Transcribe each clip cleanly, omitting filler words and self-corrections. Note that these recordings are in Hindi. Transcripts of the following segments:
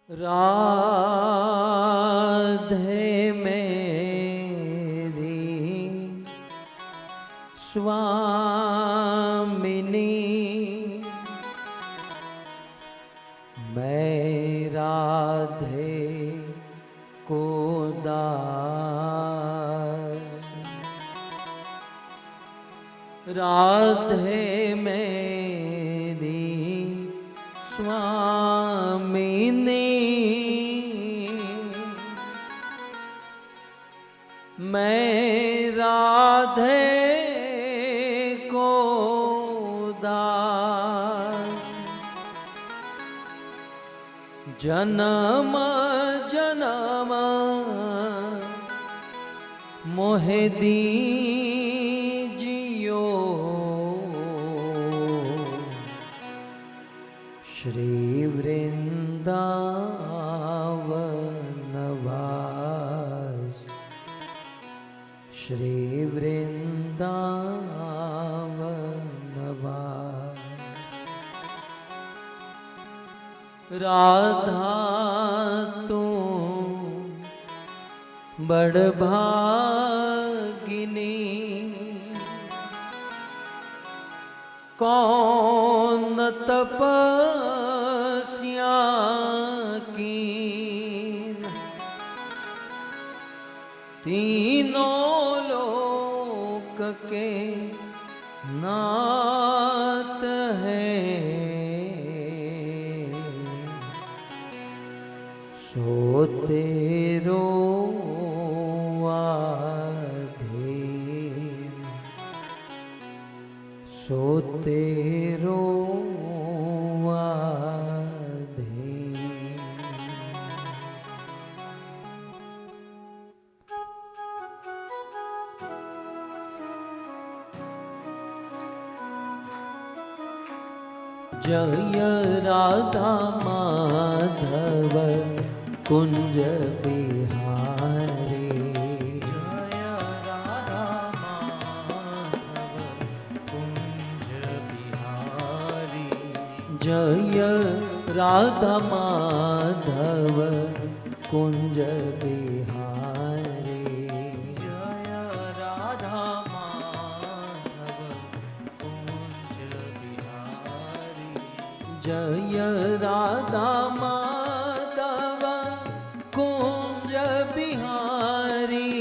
राधे मेरी स्वामिनी, मैं राधे को दास। राधे मेरी स्वामिनी, मैं राधे को दास। जन्म जन्म मोहे दीजियो, श्री वृंदावन वास, श्री वृंदावन वास। राधा तू बड़ भागिनी, कौन तपस्या कीन, तीनों लोक के नाथ है, सो तेरो आधीन, सो तेरो आधीन। जय राधा माधव कुंज बिहारी, जय राधा माधव कुंज बिहारी, जय राधा माधव कुंज बिहारी, जय राधा माधव कुंज बिहारी, जय राधा माधव कुंज बिहारी,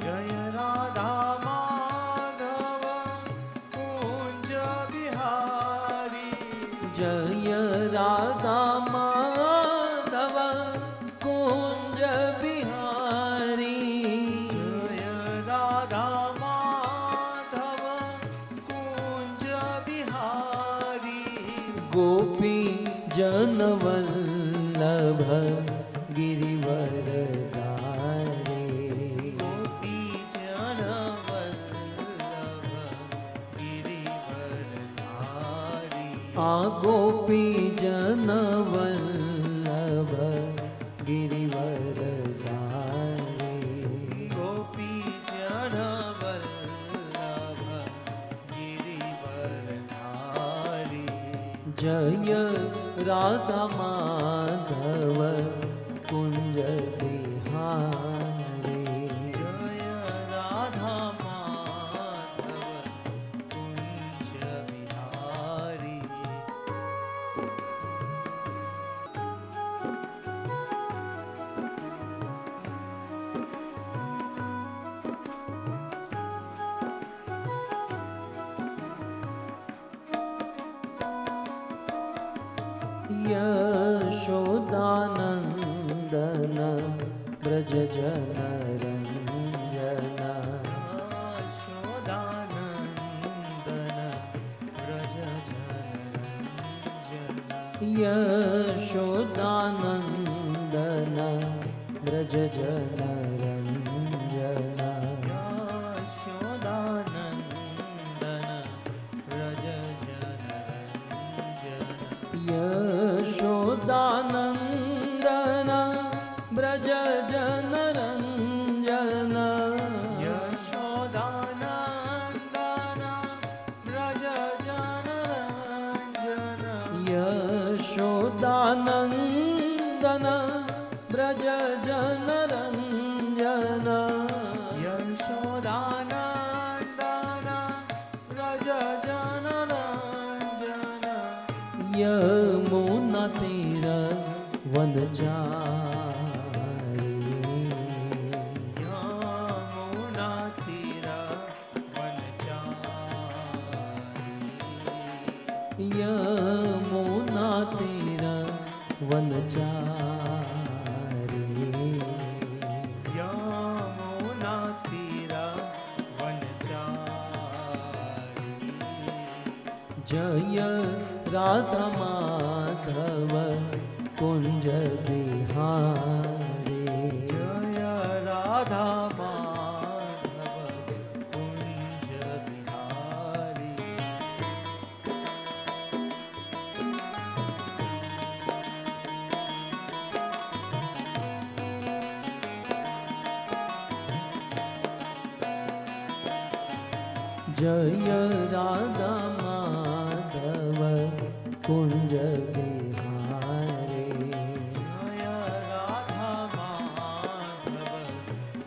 जय राधा माधव कुंज बिहारी, जय राधा माधव कुंज बिहारी, जय राधा माधव कुंज बिहारी, गोपी जनवल्लभ गिरिवरधारी, गोपी जन वल्लभ गिरिवरधारी, आ गोपी जनवल्लभ गिरिवरधारी, गोपी जन वल्लभ गिरिवरधारी, जय राधा माधव कुंज बिहारी, जय राधा माधव कुंज बिहारी, यशोदानंदन ब्रज जनरंजन, यशोदानंदन व्रज जनरंजन, यशोदानंदन ब्रज जनरंजन, यशोदानंदन व्रज जनरंजन, यशोदानंदन ब्रज जनरंजन, यशोदानंदन व्रज जनरंजन, यशोदानंदन ब्रज जनरञ्जन यशोदानन्दन व्रज जनरञ्जन यमुनातीर वनचारी यमुनातीर वनचारी यमुनातीर वनचारी यमुनातीर वनचारी जय राधा माधव कुंज बिहारी जय राधा माधव कुंज बिहारी जय राधा माधव कुंज बिहारी जय राधा माधव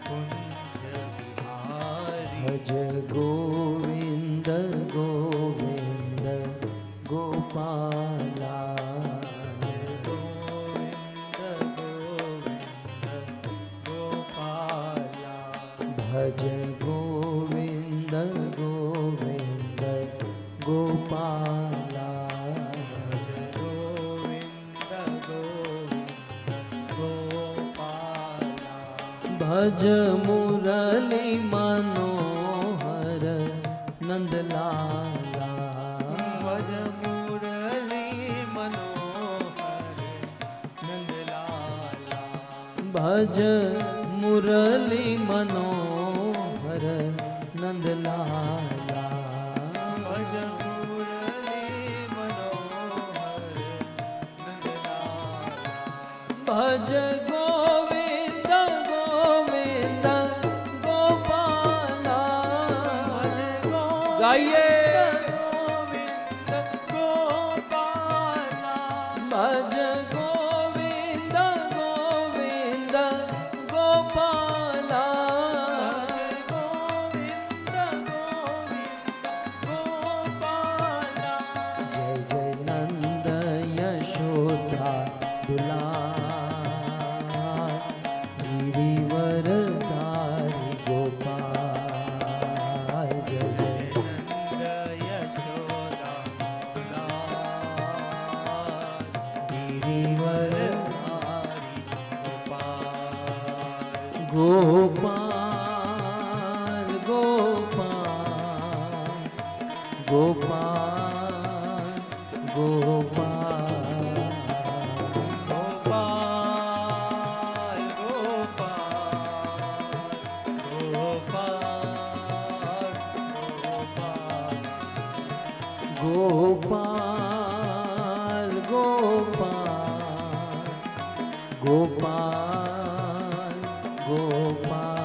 कुंज बिहारी भज गोविंद गोविंद गोपाला गोविंद गोविंद गोपाला भज गोविंद गोविंद गोपाला भज गोविंद गोविंद गोपाला भज मुरली मनोहर नंदलाला भज मुरली मनोहर नंदलाला भज मुरली मनोहर नंदलाला भज मुरली मनोहर नंदलाला भज गोविंद गोविंद गोपाला भज गोविंद गाइए गोविंद गोपाला भज गोविंद गोविंद गोपाला भज गोविंद गोविंद गोपाला जय जय नंद यशोदा दुलार गिरिवर धारी गोपाल जय जय नंद यशोदा दुलार गिरिवर धारी गोपाल गोपाल गोपाल गोपाल गोपाल गोपाल गोपाल गोपाल गोपाल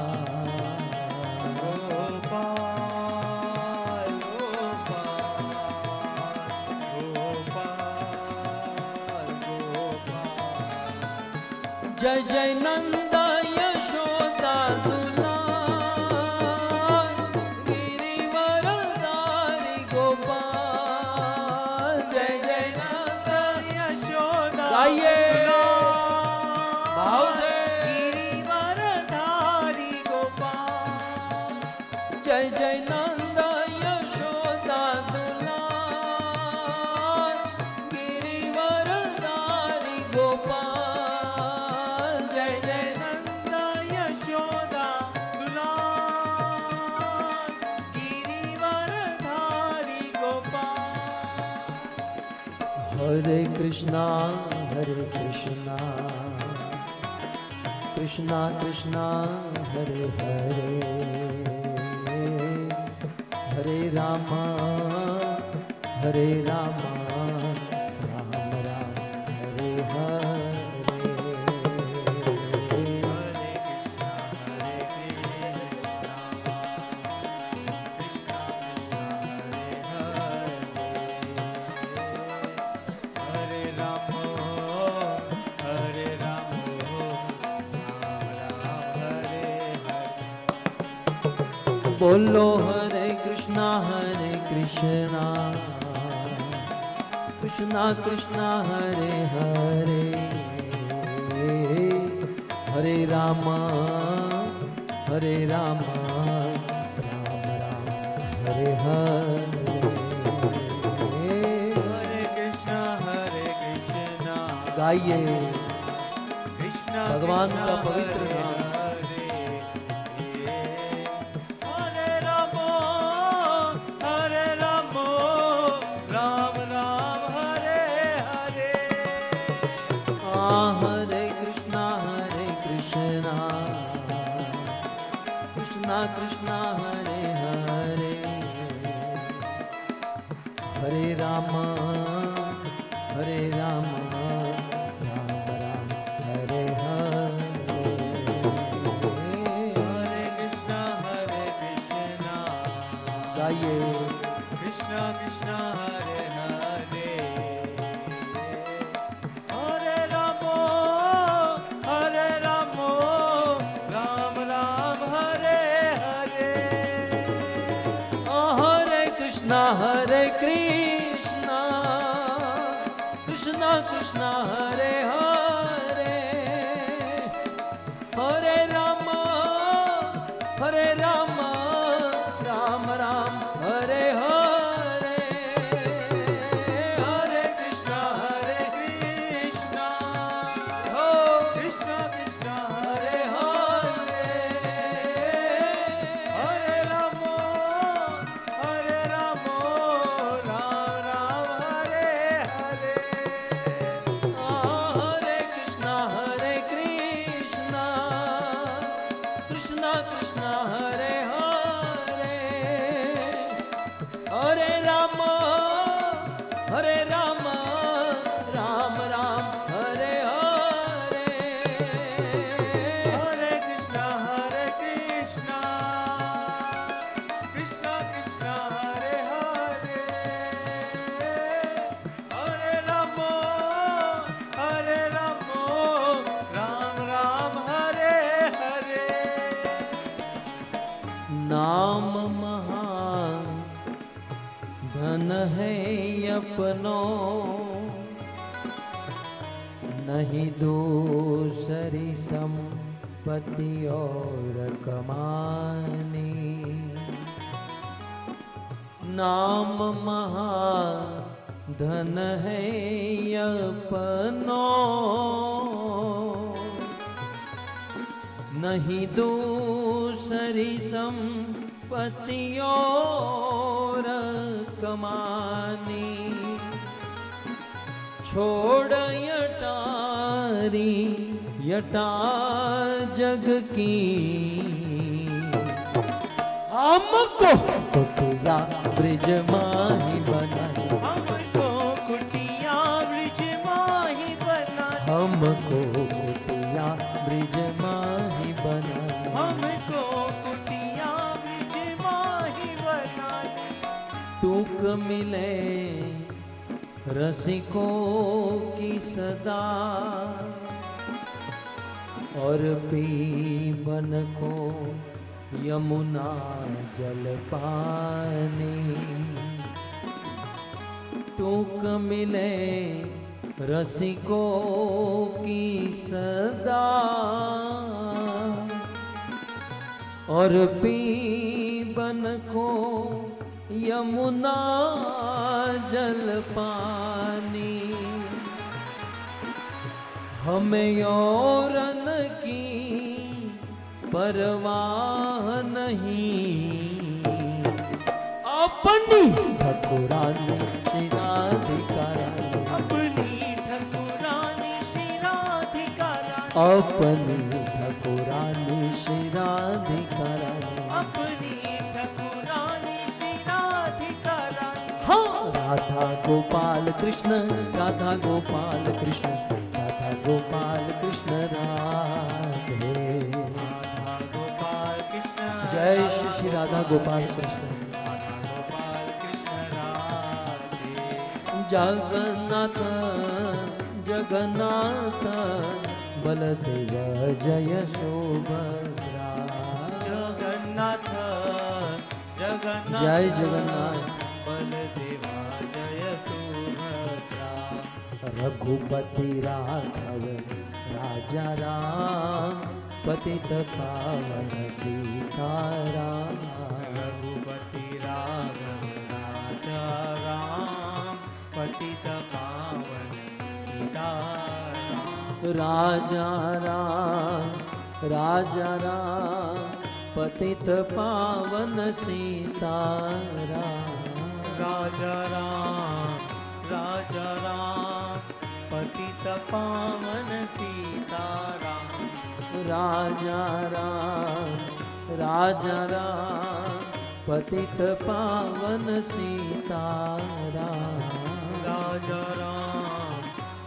गोपाल गोपाल जय जय नंद यशोदा दुलार गिरिवर धारी गोपाल जय जय नंद यशोदा गाइए दुलार भाव से गिरिवर धारी गोपाल जय जय नंद यशोदा दुलार गिरिवर धारी गोपाल जय जय नंद यशोदा दुलार गिरिवर धारी गोपाल हरे कृष्णा कृष्णा कृष्णा हरे हरे हरे राम राम राम हरे हरे हरे कृष्णा कृष्णा कृष्णा हरे हरे हरे राम बोलो हरे कृष्णा कृष्णा कृष्णा हरे हरे, हरे राम राम राम हरे हरे। हरे कृष्णा गाइए कृष्णा भगवान कृष्णा का पवित्र हरे नाम। हरे राम राम राम हरे हरे। हरे कृष्णा कृष्णा कृष्णा हरे हरे, हरे राम राम राम हरे हरे। हरे कृष्णा गाइए कृष्णा कृष्णा हरे हरे। हरे राम राम राम हरे हरे। हरे कृष्णा कृष्णा कृष्णा हरे हरे, हरे राम राम राम हरे हरे। हरे कृष्णा हो कृष्णा कृष्णा हरे हरे। हरे राम राम राम हरे हरे। हरे कृष्णा कृष्णा हरे हरे, हरे राम राम हरे हरे। हरे कृष्णा कृष्णा कृष्णा हरे हरे। हरे राम राम राम हरे हरे। नाम महान धन है अपनो, नहीं दूसरी संपत्ति और कमानी। नाम महान धन है अपनो, नहीं दूसरी संपत्ति और कमानी। छोड़ यटा जग की, हमको कुटिया ब्रिज माही बनाई, हमको कुटिया ब्रिज माही बनाई। हमको कुटिया ब्रिज माही बनाई। हमको कुटिया ब्रिज माही बनाई। टूक मिले रसिकों की सदा, और पीबन को यमुना जल पानी। टूक मिले रसिकों की सदा, और पीबन को यमुना जल पानी। हमें औरन की परवाह नहीं, अपनी ठकुरानी शिराधिकारानी, अपनी ठकुरानी शिराधिकारानी। अपनी ठकुरानी शिराधिकारानी। अपनी ठकुरानी शिराधिकारानी। हाँ, राधा गोपाल कृष्ण, राधा गोपाल कृष्ण, राधा गोपाल कृष्ण राधे। राधा गोपाल कृष्ण जय श्री राधा गोपाल कृष्ण। राधा गोपाल कृष्ण राधे। जगन्नाथ जगन्नाथ बलदेव जय सुभद्रा। जगन्नाथ जगन्नाथ जय जगन्नाथ बलदेवा जय सुभद्रा रघुपति राघव राजा राम पतित पावन सीताराम रघुपति राघव राजा राम पतित पावन सीताराम राजा राम पतित पावन सीताराम राजा राम पतित पावन सीताराम राजा राम पतित पावन सीताराम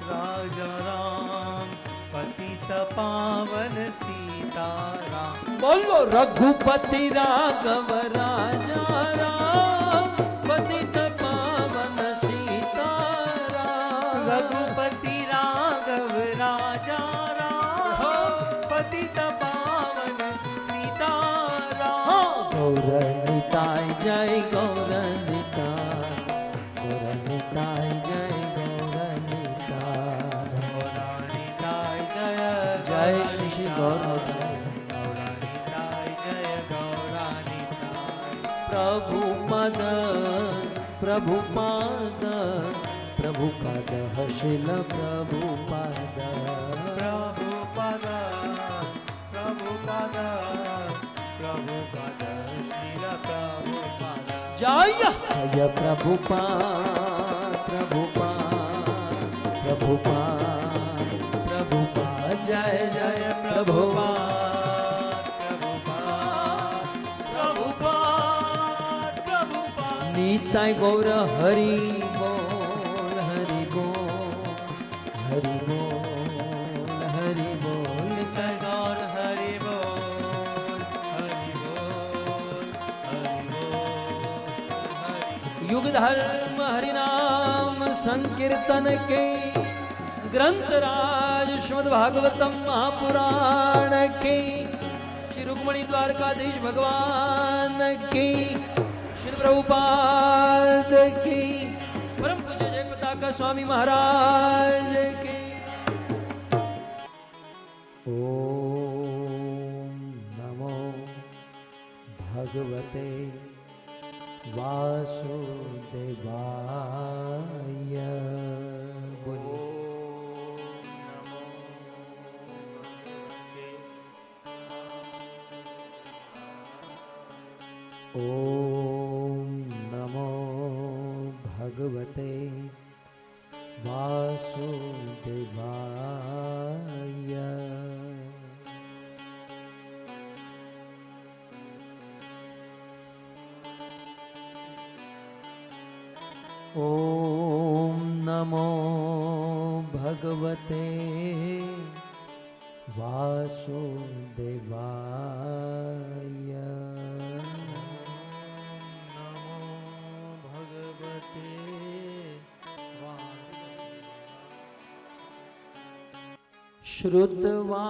राजा राम पतित पावन सीताराम बोलो रघुपति राघव राजा राम पतित पावन सीताराम रघुपति राघव राजा राम पतित पावन सीताराम गौरनिताय जय गौरनिताय गौरनिताय जय गौरनिताय गौरानिताय जय जय श्री श्री गौरनिताय गौरानिताय जय गौरानिताय प्रभुपाद हर्षिल प्रभुपाद प्रभुपद श्रील प्रभुपद जय जय प्रभुपाद जय जय प्रभुपाद निताय गौर हरि बोल हरि बोल हरि बोल हरि बोल निताय गौर हरि बोल हरि बोल हरि बोल युग धर्म हरिनाम संकीर्तन के ग्रंथराज श्रीमद् भागवतम महापुराण के श्री रुक्मणी द्वारकाधीश भगवान की श्री प्रभुपाद की परम पूज्य जय पताका स्वामी महाराज की ओम नमो भगवते वासुदेवाय बोलिए ओम नमो भगवते वासुदेवाय ओम नमो भगवते वासुदेवाय श्रुत्वा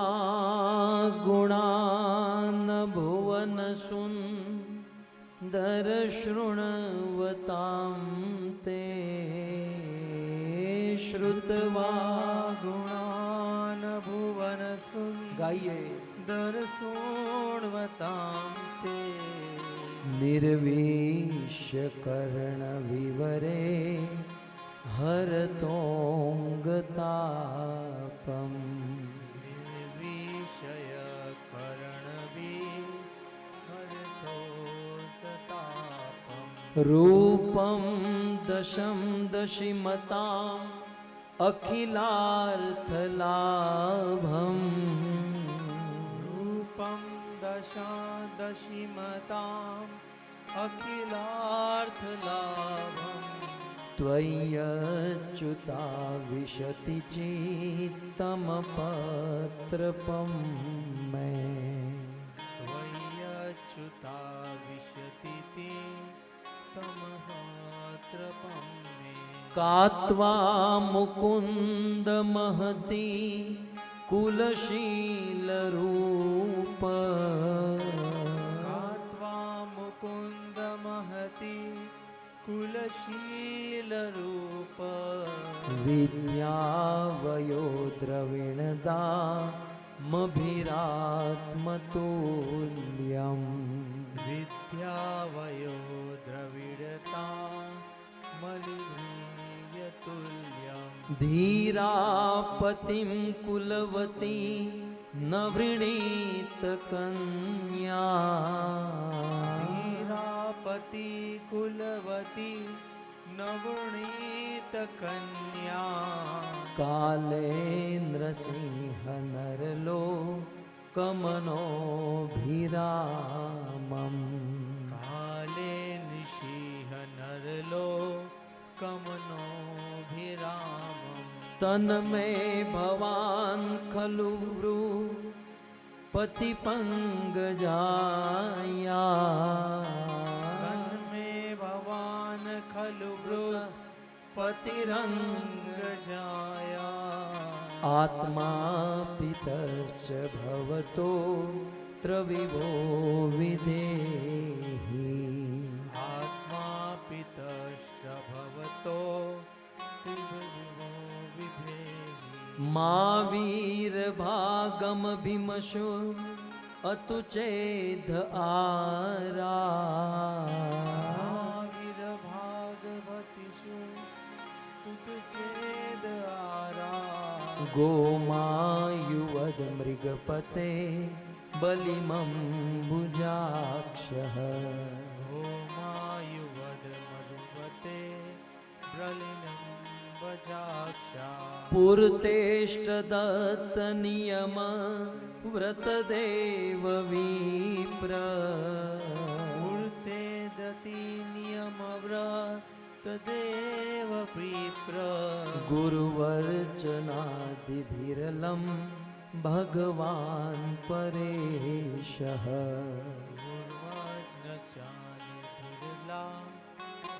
गुणान् भुवन सुन्दर शृण्वतां ते श्रुत्वा गुणान् भुवन गाइए सुन्दरशृण्वतां ते निर्विश्य कर्ण विवरे हरतोंगतापम् निर्विषय कर्णविहरतोत्तापम् रूपं दशं दशिमताम् अखिलार्थलाभम् रूपं दशादशिमताम् अखिलार्थलाभम् त्वय्यच्युता विशति चित्तमपत्रपं मे त्वय्यच्युता विशति तमपत्रपं मे कात्वा मुकुन्द महती कुलशीलरूप कात्वा मुकुन्द कुलशीलरूप विद्यावयो द्रविणदामभिरात्मतुल्यम् विद्यावयो द्रविडता मलिनीयतुल्यम् धीरापतिं कुलवती न वृणीत कन्या धीरापति कुलवती नवनीत कन्या कालेन्द्रसिंह नरलो कमनोभिरामम् काले निशीह नरलो कमनोभिरामम् तन्मे भवान् खलु पतिपङ्गजाया तन्मे भवान् खलु पतिरङ्गजाया आत्मा पितश्च भवतो त्रविभो विदेहि आत्मा पितश्च भवतो त्रिभुवो विधेहि मा वीरभागमभिमशो अतु चेद आरा महावीरभागवतिषु तुतुचेद आरा गोमायुवद मृगपते बलिमम्बुजाक्षः होमायुवद मधुवते ब्रलिनं वजाक्षा पुरतेष्टदत्तनियम व्रतदेव विप्र मूर्ते दति नियमव्रत देव प्रीप्र गुरुवर्चनादिभिरलं भगवान् परेशः पूर्वाज्ञचानिभिर्ला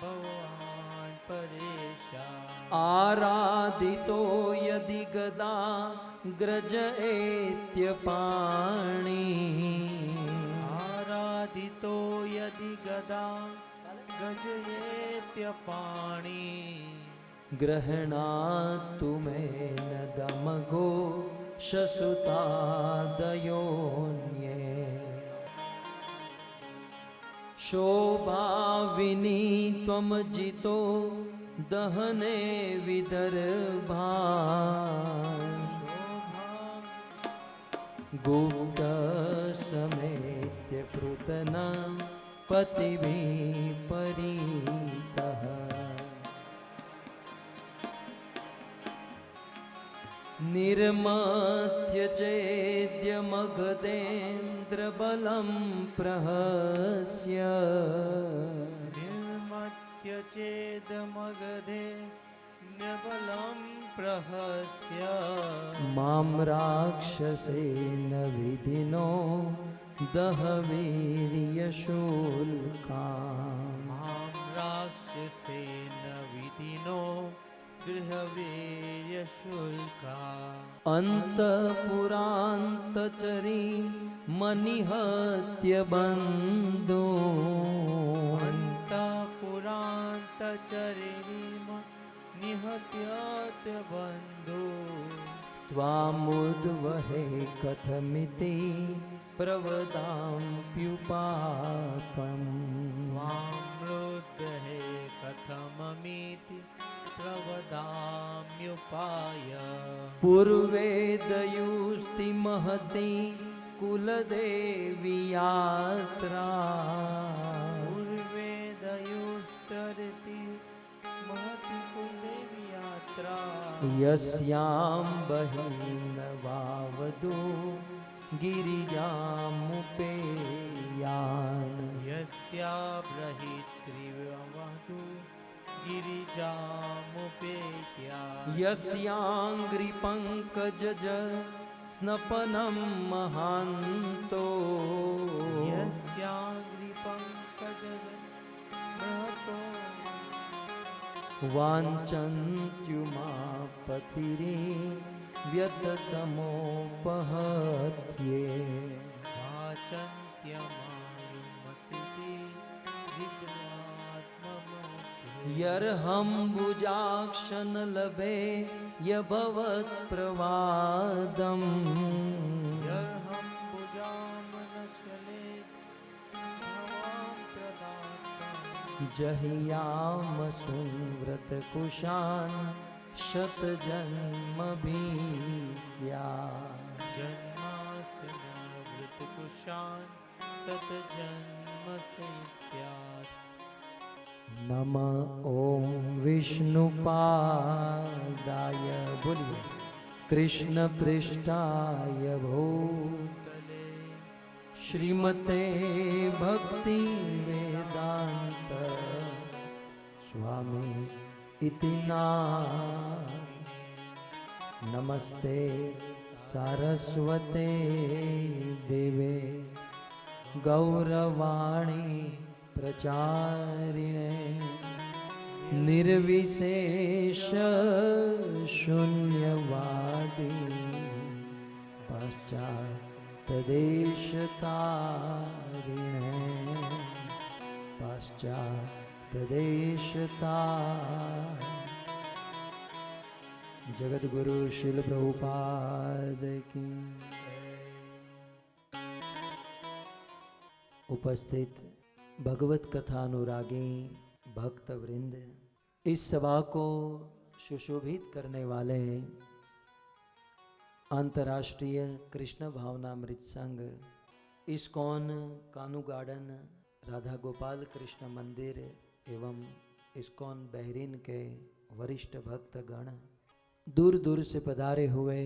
भगवान् परेशा आराधितो यदि गदा ग्रज एत्यपाणि आराधितो यदि गदा गजयेत्यपाणि ग्रहणातु मेन दमगो शसुतादयोन्ये शोभाविनी त्वमजितो दहने विदर्भा गुप्तसमेत्य पृतना पतिभिः परीतः निर्मथ्य चेद्यमगधेन्द्रबलं प्रहस्य निर्मत्य चेदमगधे न्यबलं प्रहस्य मां राक्षसेन विधिनो दहवीर्यशूल्काम् मां राक्षसेन विधिनो गृहवीर्यशुल्का अन्तपुरान्तचरी मनिहत्य बन्धो अन्तपुरान्तचरिम निहत्यात् बन्धु त्वामुद्वहे कथमिति प्रवदाम्प्युपापम् त्वामृद्धे कथममिति प्रवदाम्युपाय पूर्वेदयुस्ति महती कुलदेवी यात्रा पूर्वेदयुस्तरति महति कुलदेवी यात्रा यस्यां बहिर्नवावधू गिरिजामुपेयान् यस्या बृहित्रिवधू गिरिजामुपेत्या यस्याङ्घ्रिपङ्कजज स्नपनं महान्तो यस्याङ्घ्रिपङ्कजः महतो वाञ्छन्त्युमापतिरे व्यततमोपहत्ये वाचन्त्यमायुमतिथि विद्वात्ममोक्त्ये यर्हम्बुजाक्षन लभे यभवत् प्रवादम् यर्हं भुजामनक्षले भवां प्रदातम् जहियाम सुव्रत कुशान शतजन्मभिस्या जन्मासन वृतकुशान् शतजन्म से स्यात् नम ओम विष्णुपादाय बोलिए कृष्ण पृष्ठाय भूतले श्रीमते भक्ति वेदांत स्वामी इति नामिने नमस्ते सारस्वते देवे गौरवाणी प्रचारिणे निर्विशेष शून्यवादी पाश्चात्यदेशतारिणे पाश्चात्यदेशतारिणे जगत गुरु शिल प्रभुपाद की उपस्थित भगवत कथा अनुरागी भक्त वृंद, इस सभा को सुशोभित करने वाले अंतर्राष्ट्रीय कृष्ण भावनामृत संघ, इस्कॉन कानू गार्डन, राधा गोपाल कृष्ण मंदिर एवं इस्कॉन बहरीन के वरिष्ठ भक्तगण, दूर दूर से पधारे हुए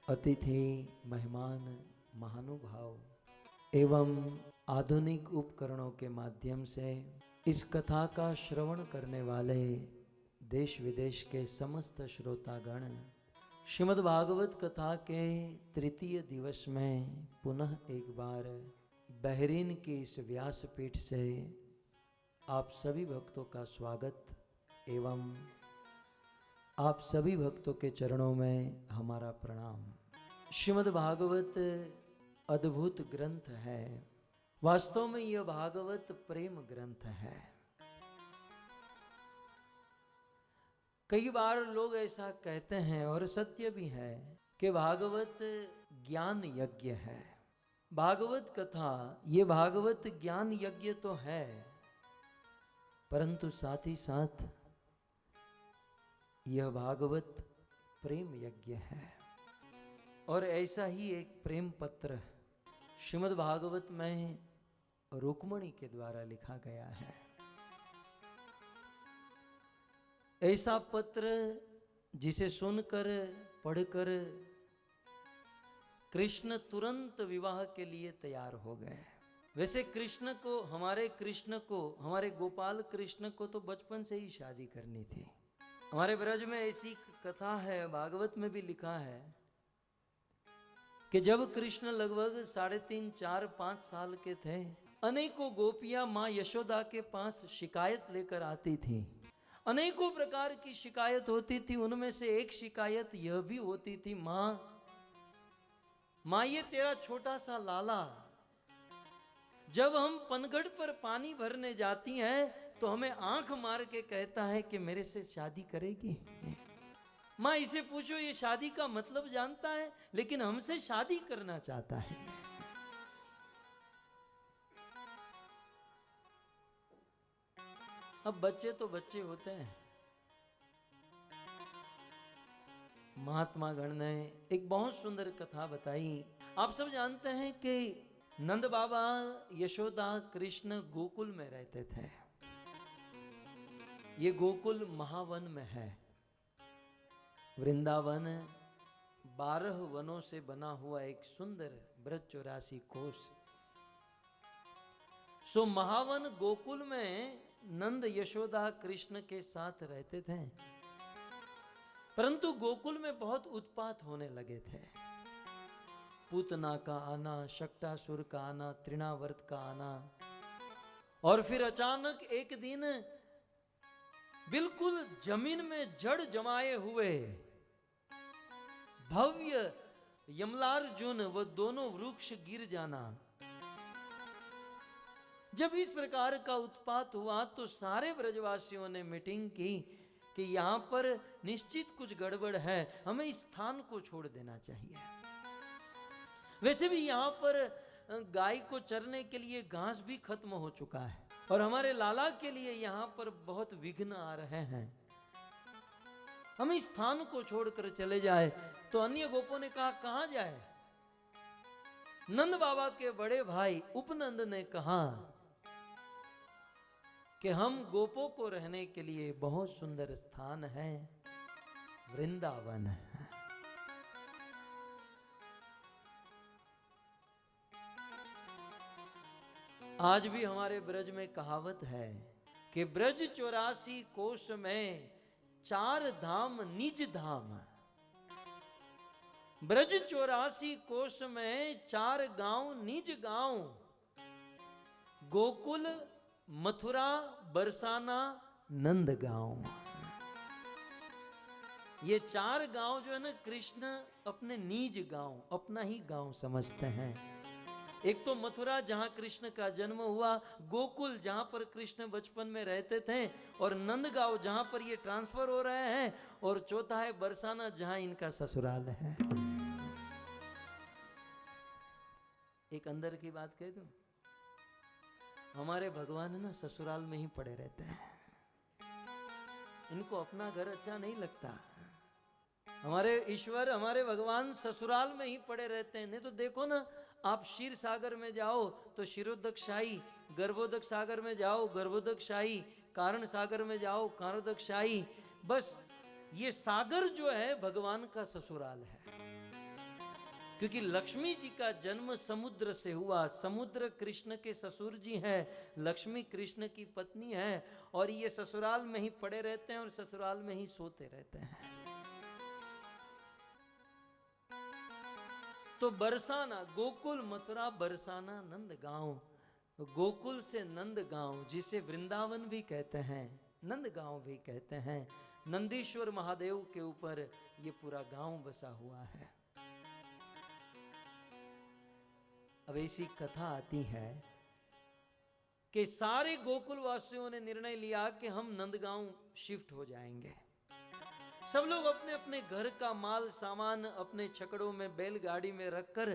अतिथि मेहमान महानुभाव एवं आधुनिक उपकरणों के माध्यम से इस कथा का श्रवण करने वाले देश विदेश के समस्त श्रोतागण, श्रीमद् भागवत कथा के तृतीय दिवस में पुनः एक बार बहरीन की इस व्यासपीठ से आप सभी भक्तों का स्वागत एवं आप सभी भक्तों के चरणों में हमारा प्रणाम। श्रीमद् भागवत अद्भुत ग्रंथ है। वास्तव में यह भागवत प्रेम ग्रंथ है। कई बार लोग ऐसा कहते हैं और सत्य भी है कि भागवत ज्ञान यज्ञ है। भागवत कथा ये भागवत ज्ञान यज्ञ तो है, परंतु साथ ही साथ यह भागवत प्रेम यज्ञ है। और ऐसा ही एक प्रेम पत्र श्रीमद् भागवत में रुक्मणी के द्वारा लिखा गया है। ऐसा पत्र जिसे सुनकर पढ़कर कृष्ण तुरंत विवाह के लिए तैयार हो गए। वैसे कृष्ण को, हमारे गोपाल कृष्ण को तो बचपन से ही शादी करनी थी। हमारे ब्रज में ऐसी कथा है, भागवत में भी लिखा है कि जब कृष्ण लगभग 3.5, 4, 5 साल के थे, अनेकों गोपियां मां यशोदा के पास शिकायत लेकर आती थी। अनेकों प्रकार की शिकायत होती थी। उनमें से एक शिकायत यह भी होती थी, मां ये तेरा छोटा सा लाला जब हम पनगढ़ पर पानी भरने जाती हैं तो हमें आंख मार के कहता है कि मेरे से शादी करेगी। मां इसे पूछो, ये शादी का मतलब जानता है लेकिन हमसे शादी करना चाहता है। अब बच्चे तो बच्चे होते हैं। महात्मा गण ने एक बहुत सुंदर कथा बताई। आप सब जानते हैं कि नंद बाबा, यशोदा, कृष्ण गोकुल में रहते थे। ये गोकुल महावन में है। वृंदावन 12 वनों से बना हुआ एक सुंदर ब्रज 84 कोस। सो महावन गोकुल में नंद यशोदा कृष्ण के साथ रहते थे, परंतु गोकुल में बहुत उत्पात होने लगे थे। पूतना का आना, शक्टासुर का आना, तृणावर्त का आना, और फिर अचानक एक दिन बिल्कुल जमीन में जड़ जमाए हुए भव्य यमलार्जुन व दोनों वृक्ष गिर जाना। जब इस प्रकार का उत्पात हुआ तो सारे ब्रजवासियों ने मीटिंग की कि यहाँ पर निश्चित कुछ गड़बड़ है, हमें इस स्थान को छोड़ देना चाहिए। वैसे भी यहाँ पर गाय को चरने के लिए घास भी खत्म हो चुका है और हमारे लाला के लिए यहाँ पर बहुत विघ्न आ रहे हैं, हम इस स्थान को छोड़कर चले जाए। तो अन्य गोपों ने कहा कहां जाए? नंद बाबा के बड़े भाई उपनंद ने कहा कि हम गोपों को रहने के लिए बहुत सुंदर स्थान है, वृंदावन है। आज भी हमारे ब्रज में कहावत है कि ब्रज 84 कोश में 4 धाम निज धाम। ब्रज 84 कोश में 4 गांव निज गांव, गोकुल, मथुरा, बरसाना, नंदगांव। ये 4 गांव जो है ना, कृष्ण अपने निज गांव, अपना ही गांव समझते हैं। एक तो मथुरा जहां कृष्ण का जन्म हुआ, गोकुल जहां पर कृष्ण बचपन में रहते थे, और नंदगांव जहां पर ये ट्रांसफर हो रहे हैं, और चौथा है बरसाना जहां इनका ससुराल है। एक अंदर की बात कह दूं, हमारे भगवान ना ससुराल में ही पड़े रहते हैं, इनको अपना घर अच्छा नहीं लगता। हमारे ईश्वर, हमारे भगवान ससुराल में ही पड़े रहते हैं। नहीं तो देखो ना, आप क्षीर सागर में जाओ तो क्षीरोदक शाही, गर्भोदक सागर में जाओ गर्भोदक शाही, कारण सागर में जाओ कारोदक शाही। बस ये सागर जो है भगवान का ससुराल है, क्योंकि लक्ष्मी जी का जन्म समुद्र से हुआ। समुद्र कृष्ण के ससुर जी हैं, लक्ष्मी कृष्ण की पत्नी है, और ये ससुराल में ही पड़े रहते हैं और ससुराल में ही सोते रहते हैं। तो बरसाना, गोकुल, मथुरा, बरसाना, नंदगांव। गोकुल से नंदगांव, जिसे वृंदावन भी कहते हैं, नंदगांव भी कहते हैं, नंदीश्वर महादेव के ऊपर ये पूरा गांव बसा हुआ है। अब ऐसी कथा आती है कि सारे गोकुल वासियों ने निर्णय लिया कि हम नंदगांव शिफ्ट हो जाएंगे। सब लोग अपने अपने घर का माल सामान अपने छकड़ों में, बैलगाड़ी में रखकर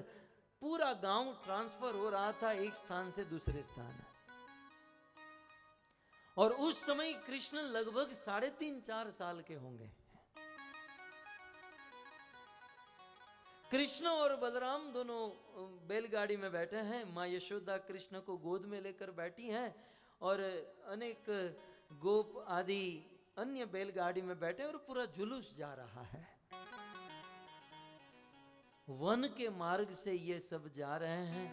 पूरा गांव ट्रांसफर हो रहा था एक स्थान से दूसरे स्थान। और उस समय कृष्ण लगभग 3.5-4 साल के होंगे। कृष्ण और बलराम दोनों बैलगाड़ी में बैठे हैं, माँ यशोदा कृष्ण को गोद में लेकर बैठी हैं, और अनेक गोप आदि अन्य बैलगाड़ी में बैठे, और पूरा जुलूस जा रहा है। वन के मार्ग से ये सब जा रहे हैं।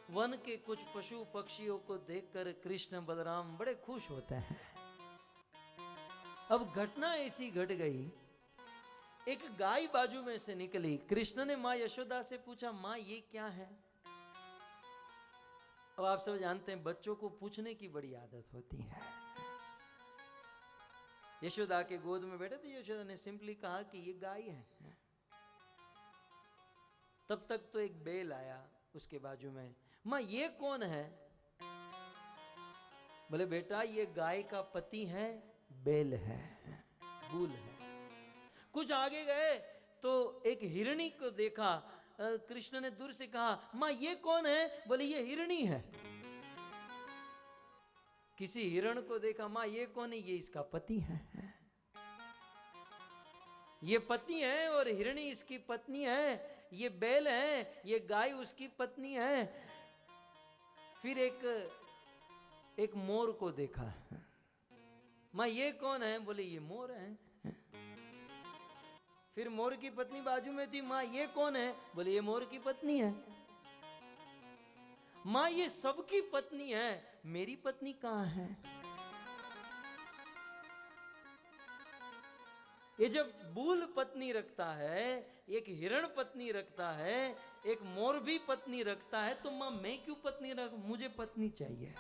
वन के कुछ पशु पक्षियों को देखकर कृष्ण बलराम बड़े खुश होते हैं। अब घटना ऐसी घट गई, एक गाय बाजू में से निकली। कृष्ण ने माँ यशोदा से पूछा, माँ ये क्या है? अब आप सब जानते हैं बच्चों को पूछने की बड़ी आदत होती है। यशोदा के गोद में बैठे थे, यशोदा ने सिंपली कहा कि ये गाय है। तब तक तो एक बैल आया उसके बाजू में। माँ ये कौन है? बोले बेटा ये गाय का पति है, बैल है, बूल है। कुछ आगे गए तो एक हिरणी को देखा। कृष्ण ने दूर से कहा, माँ ये कौन है? बोले ये हिरणी है। किसी हिरण को देखा, माँ ये कौन है? ये इसका पति है। ये पति है और हिरणी इसकी पत्नी है। ये बैल है, ये गाय उसकी पत्नी है। फिर एक मोर को देखा, माँ ये कौन है? बोले ये मोर है। फिर मोर की पत्नी बाजू में थी, माँ ये कौन है? बोले ये मोर की पत्नी है। माँ ये सबकी पत्नी है, मेरी पत्नी कहाँ है? ये जब बूल पत्नी रखता है, एक हिरण पत्नी रखता है, एक मोर भी पत्नी रखता है, तो माँ मैं क्यों पत्नी रख? मुझे पत्नी चाहिए।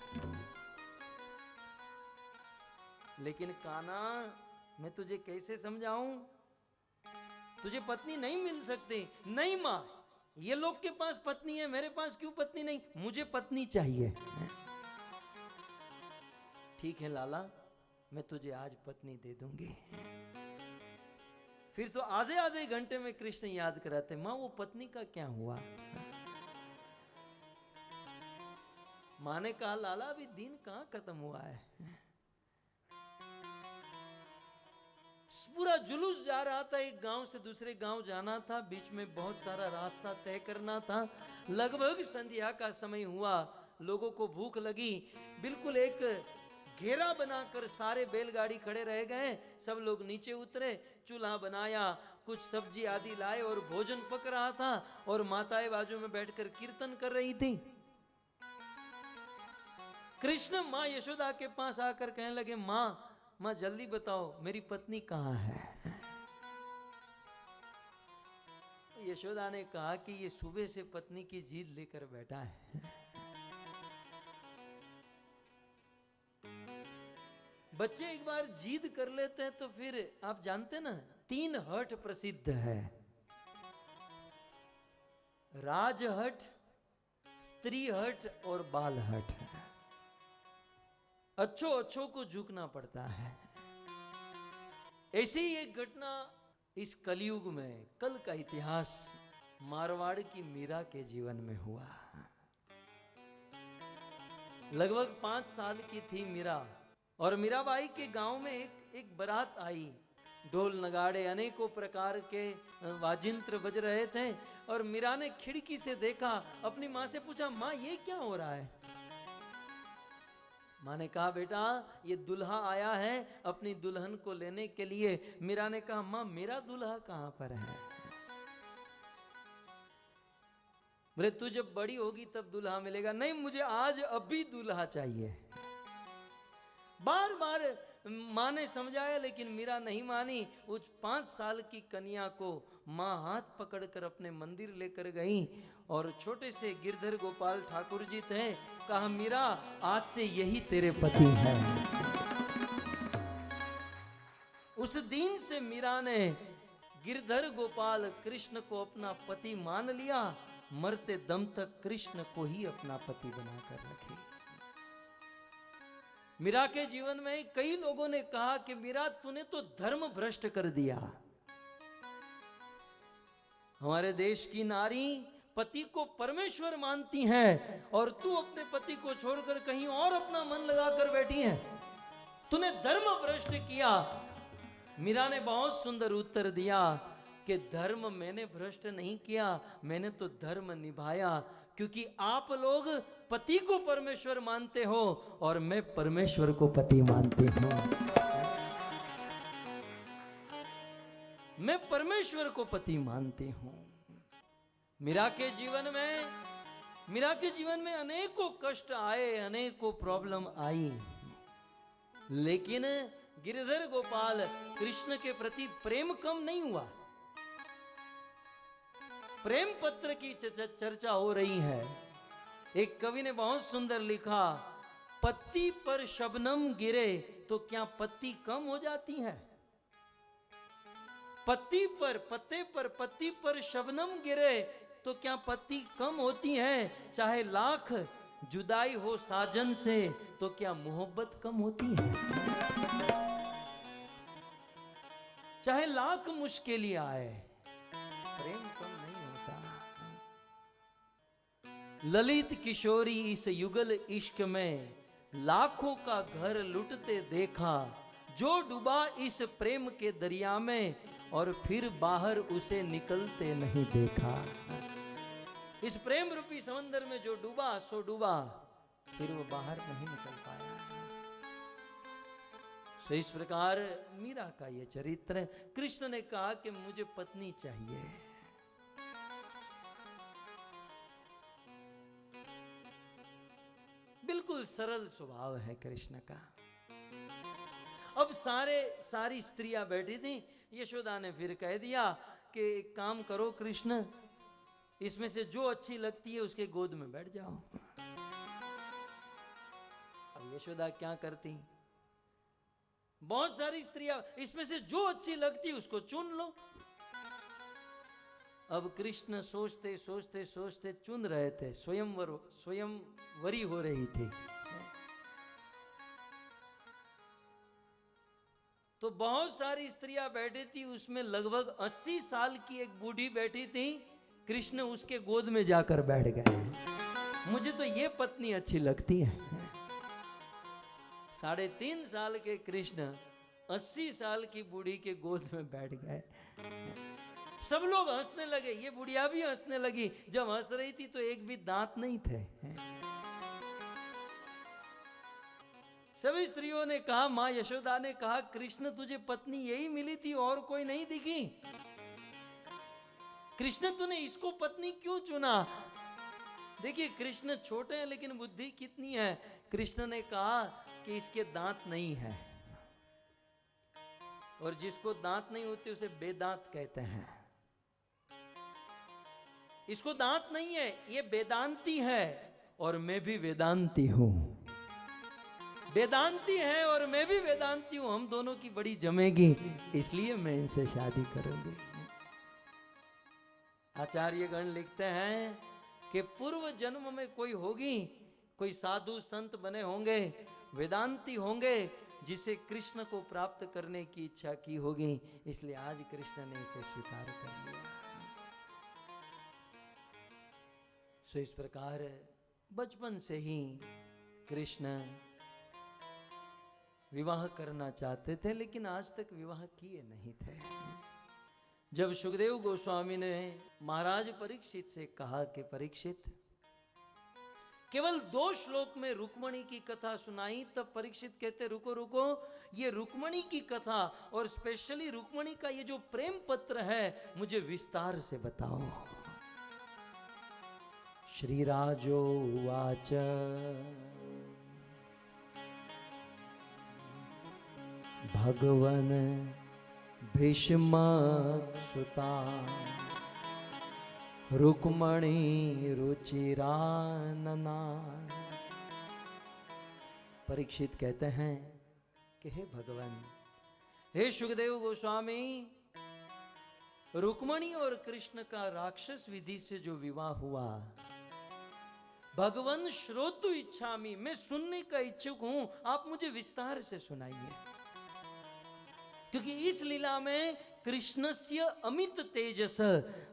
लेकिन कान्हा मैं तुझे कैसे समझाऊं? तुझे पत्नी नहीं मिल सकती। नहीं माँ, ये लोग के पास पत्नी है, मेरे पास क्यों पत्नी नहीं? मुझे पत्नी चाहिए। ठीक है लाला, मैं तुझे आज पत्नी दे दूंगी। फिर तो आधे आधे घंटे में कृष्ण याद कराते, मां वो पत्नी का क्या हुआ? मां ने कहा लाला अभी दिन कहां खत्म हुआ है, पूरा जुलूस जा रहा था, एक गांव से दूसरे गांव जाना था, बीच में बहुत सारा रास्ता तय करना था। लगभग संध्या का समय हुआ, लोगों को भूख लगी, बिल्कुल एक घेरा बनाकर सारे बैलगाड़ी खड़े रह गए। सब लोग नीचे उतरे, चूल्हा बनाया, कुछ सब्जी आदि लाए और भोजन पक रहा था, और माताएं बाजू में बैठकर कीर्तन कर रही थी। कृष्ण मां यशोदा के पास आकर कहने लगे, मां जल्दी बताओ मेरी पत्नी कहां है? यशोदा ने कहा कि ये सुबह से पत्नी की जीद लेकर बैठा है। बच्चे एक बार जीद कर लेते हैं तो फिर आप जानते ना, 3 हठ प्रसिद्ध है, राजहठ, स्त्री हठ और बाल हठ। अच्छों को झुकना पड़ता है। ऐसी एक घटना इस कलयुग में, कल का इतिहास मारवाड़ की मीरा के जीवन में हुआ। लगभग 5 साल की थी मीरा, और मीराबाई के गांव में एक बारात आई। ढोल नगाड़े अनेकों प्रकार के वाजिंत्र बज रहे थे, और मीरा ने खिड़की से देखा, अपनी मां से पूछा, मां ये क्या हो रहा है? मां ने कहा, बेटा ये दुल्हा आया है अपनी दुल्हन को लेने के लिए। मीरा ने कहा, मां मेरा दुल्हा कहां पर है? बोले तू जब बड़ी होगी तब दुल्हा मिलेगा। नहीं, मुझे आज अभी दुल्हा चाहिए। बार बार मां ने समझाया, लेकिन मीरा नहीं मानी। उस 5 साल की कन्या को मां हाथ पकड़कर अपने मंदिर लेकर गई, और छोटे से गिरधर गोपाल ठाकुर जी थे। कहा, मीरा आज से यही तेरे पति हैं। उस दिन से मीरा ने गिरधर गोपाल कृष्ण को अपना पति मान लिया, मरते दम तक कृष्ण को ही अपना पति बनाकर रखी। मीरा के जीवन में कई लोगों ने कहा कि मीरा तूने तो धर्म भ्रष्ट कर दिया। हमारे देश की नारी पति को परमेश्वर मानती हैं, और तू अपने पति को छोड़कर कहीं और अपना मन लगाकर बैठी है, तूने धर्म भ्रष्ट किया। मीरा ने बहुत सुंदर उत्तर दिया कि धर्म मैंने भ्रष्ट नहीं किया, मैंने तो धर्म निभाया, क्योंकि आप लोग पति को परमेश्वर मानते हो और मैं परमेश्वर को पति मानती हूं। मैं परमेश्वर को पति मानती हूं। मीरा के जीवन में अनेकों कष्ट आए, अनेकों प्रॉब्लम आई, लेकिन गिरधर गोपाल कृष्ण के प्रति प्रेम कम नहीं हुआ। प्रेम पत्र की चर्चा हो रही है। एक कवि ने बहुत सुंदर लिखा, पत्ती पर शबनम गिरे तो क्या पत्ती कम हो जाती है? पत्ती पर शबनम गिरे तो क्या पत्ती कम होती है? चाहे लाख जुदाई हो साजन से तो क्या मोहब्बत कम होती है? चाहे लाख मुश्किलें आए, प्रेम कम नहीं होता। ललित किशोरी इस युगल इश्क में लाखों का घर लुटते देखा, जो डूबा इस प्रेम के दरिया में और फिर बाहर उसे निकलते नहीं देखा। इस प्रेम रूपी समंदर में जो डूबा सो डूबा, फिर वो बाहर नहीं निकल पाया। सो इस प्रकार मीरा का ये चरित्र। कृष्ण ने कहा कि मुझे पत्नी चाहिए। बिल्कुल सरल स्वभाव है कृष्ण का। अब सारी स्त्रियां बैठी थी। यशोदा ने फिर कह दिया कि एक काम करो कृष्ण, इसमें से जो अच्छी लगती है उसके गोद में बैठ जाओ। अब यशोदा क्या करती, बहुत सारी स्त्रियां, इसमें से जो अच्छी लगती उसको चुन लो। अब कृष्ण सोचते सोचते सोचते चुन रहे थे, स्वयंवरी हो रही थी। तो बहुत सारी स्त्रियां बैठी थी, उसमें लगभग 80 साल की एक बूढ़ी बैठी थी। कृष्ण उसके गोद में जाकर बैठ गए। मुझे तो ये पत्नी अच्छी लगती है। 3.5 साल के कृष्ण 80 साल की बूढ़ी के गोद में बैठ गए। सब लोग हंसने लगे, ये बुढ़िया भी हंसने लगी। जब हंस रही थी तो एक भी दांत नहीं थे। सभी स्त्रियों ने कहा, मां यशोदा ने कहा, कृष्ण तुझे पत्नी यही मिली थी और कोई नहीं दिखी? कृष्ण तूने इसको पत्नी क्यों चुना? देखिए कृष्ण छोटे हैं लेकिन बुद्धि कितनी है। कृष्ण ने कहा कि इसके दांत नहीं है, और जिसको दांत नहीं होते उसे बेदांत कहते हैं। इसको दांत नहीं है, ये वेदांती है और मैं भी वेदांती हूं। वेदांती है और मैं भी वेदांती हूं, हम दोनों की बड़ी जमेगी, इसलिए मैं इनसे शादी करूंगी। आचार्यगण लिखते हैं कि पूर्व जन्म में कोई होगी, कोई साधु संत बने होंगे, वेदांती होंगे, जिसे कृष्ण को प्राप्त करने की इच्छा की होगी, इसलिए आज कृष्ण ने इसे स्वीकार कर लिया। सो इस प्रकार बचपन से ही कृष्ण विवाह करना चाहते थे, लेकिन आज तक विवाह किए नहीं थे। जब सुखदेव गोस्वामी ने महाराज परीक्षित से कहा कि परीक्षित, केवल 2 श्लोक में रुक्मणी की कथा सुनाई, तब परीक्षित कहते रुको रुको, ये रुक्मणी की कथा और स्पेशली रुक्मणी का ये जो प्रेम पत्र है मुझे विस्तार से बताओ। श्री राजो उवाच भगवन भीष्मसुता रुक्मणी रुचिरानना। परीक्षित कहते हैं कि हे भगवान, हे सुखदेव गोस्वामी, रुक्मणी और कृष्ण का राक्षस विधि से जो विवाह हुआ, भगवान श्रोतु इच्छामि, मैं सुनने का इच्छुक हूं, आप मुझे विस्तार से सुनाइए। क्योंकि इस लीला में कृष्णस्य अमित तेजस,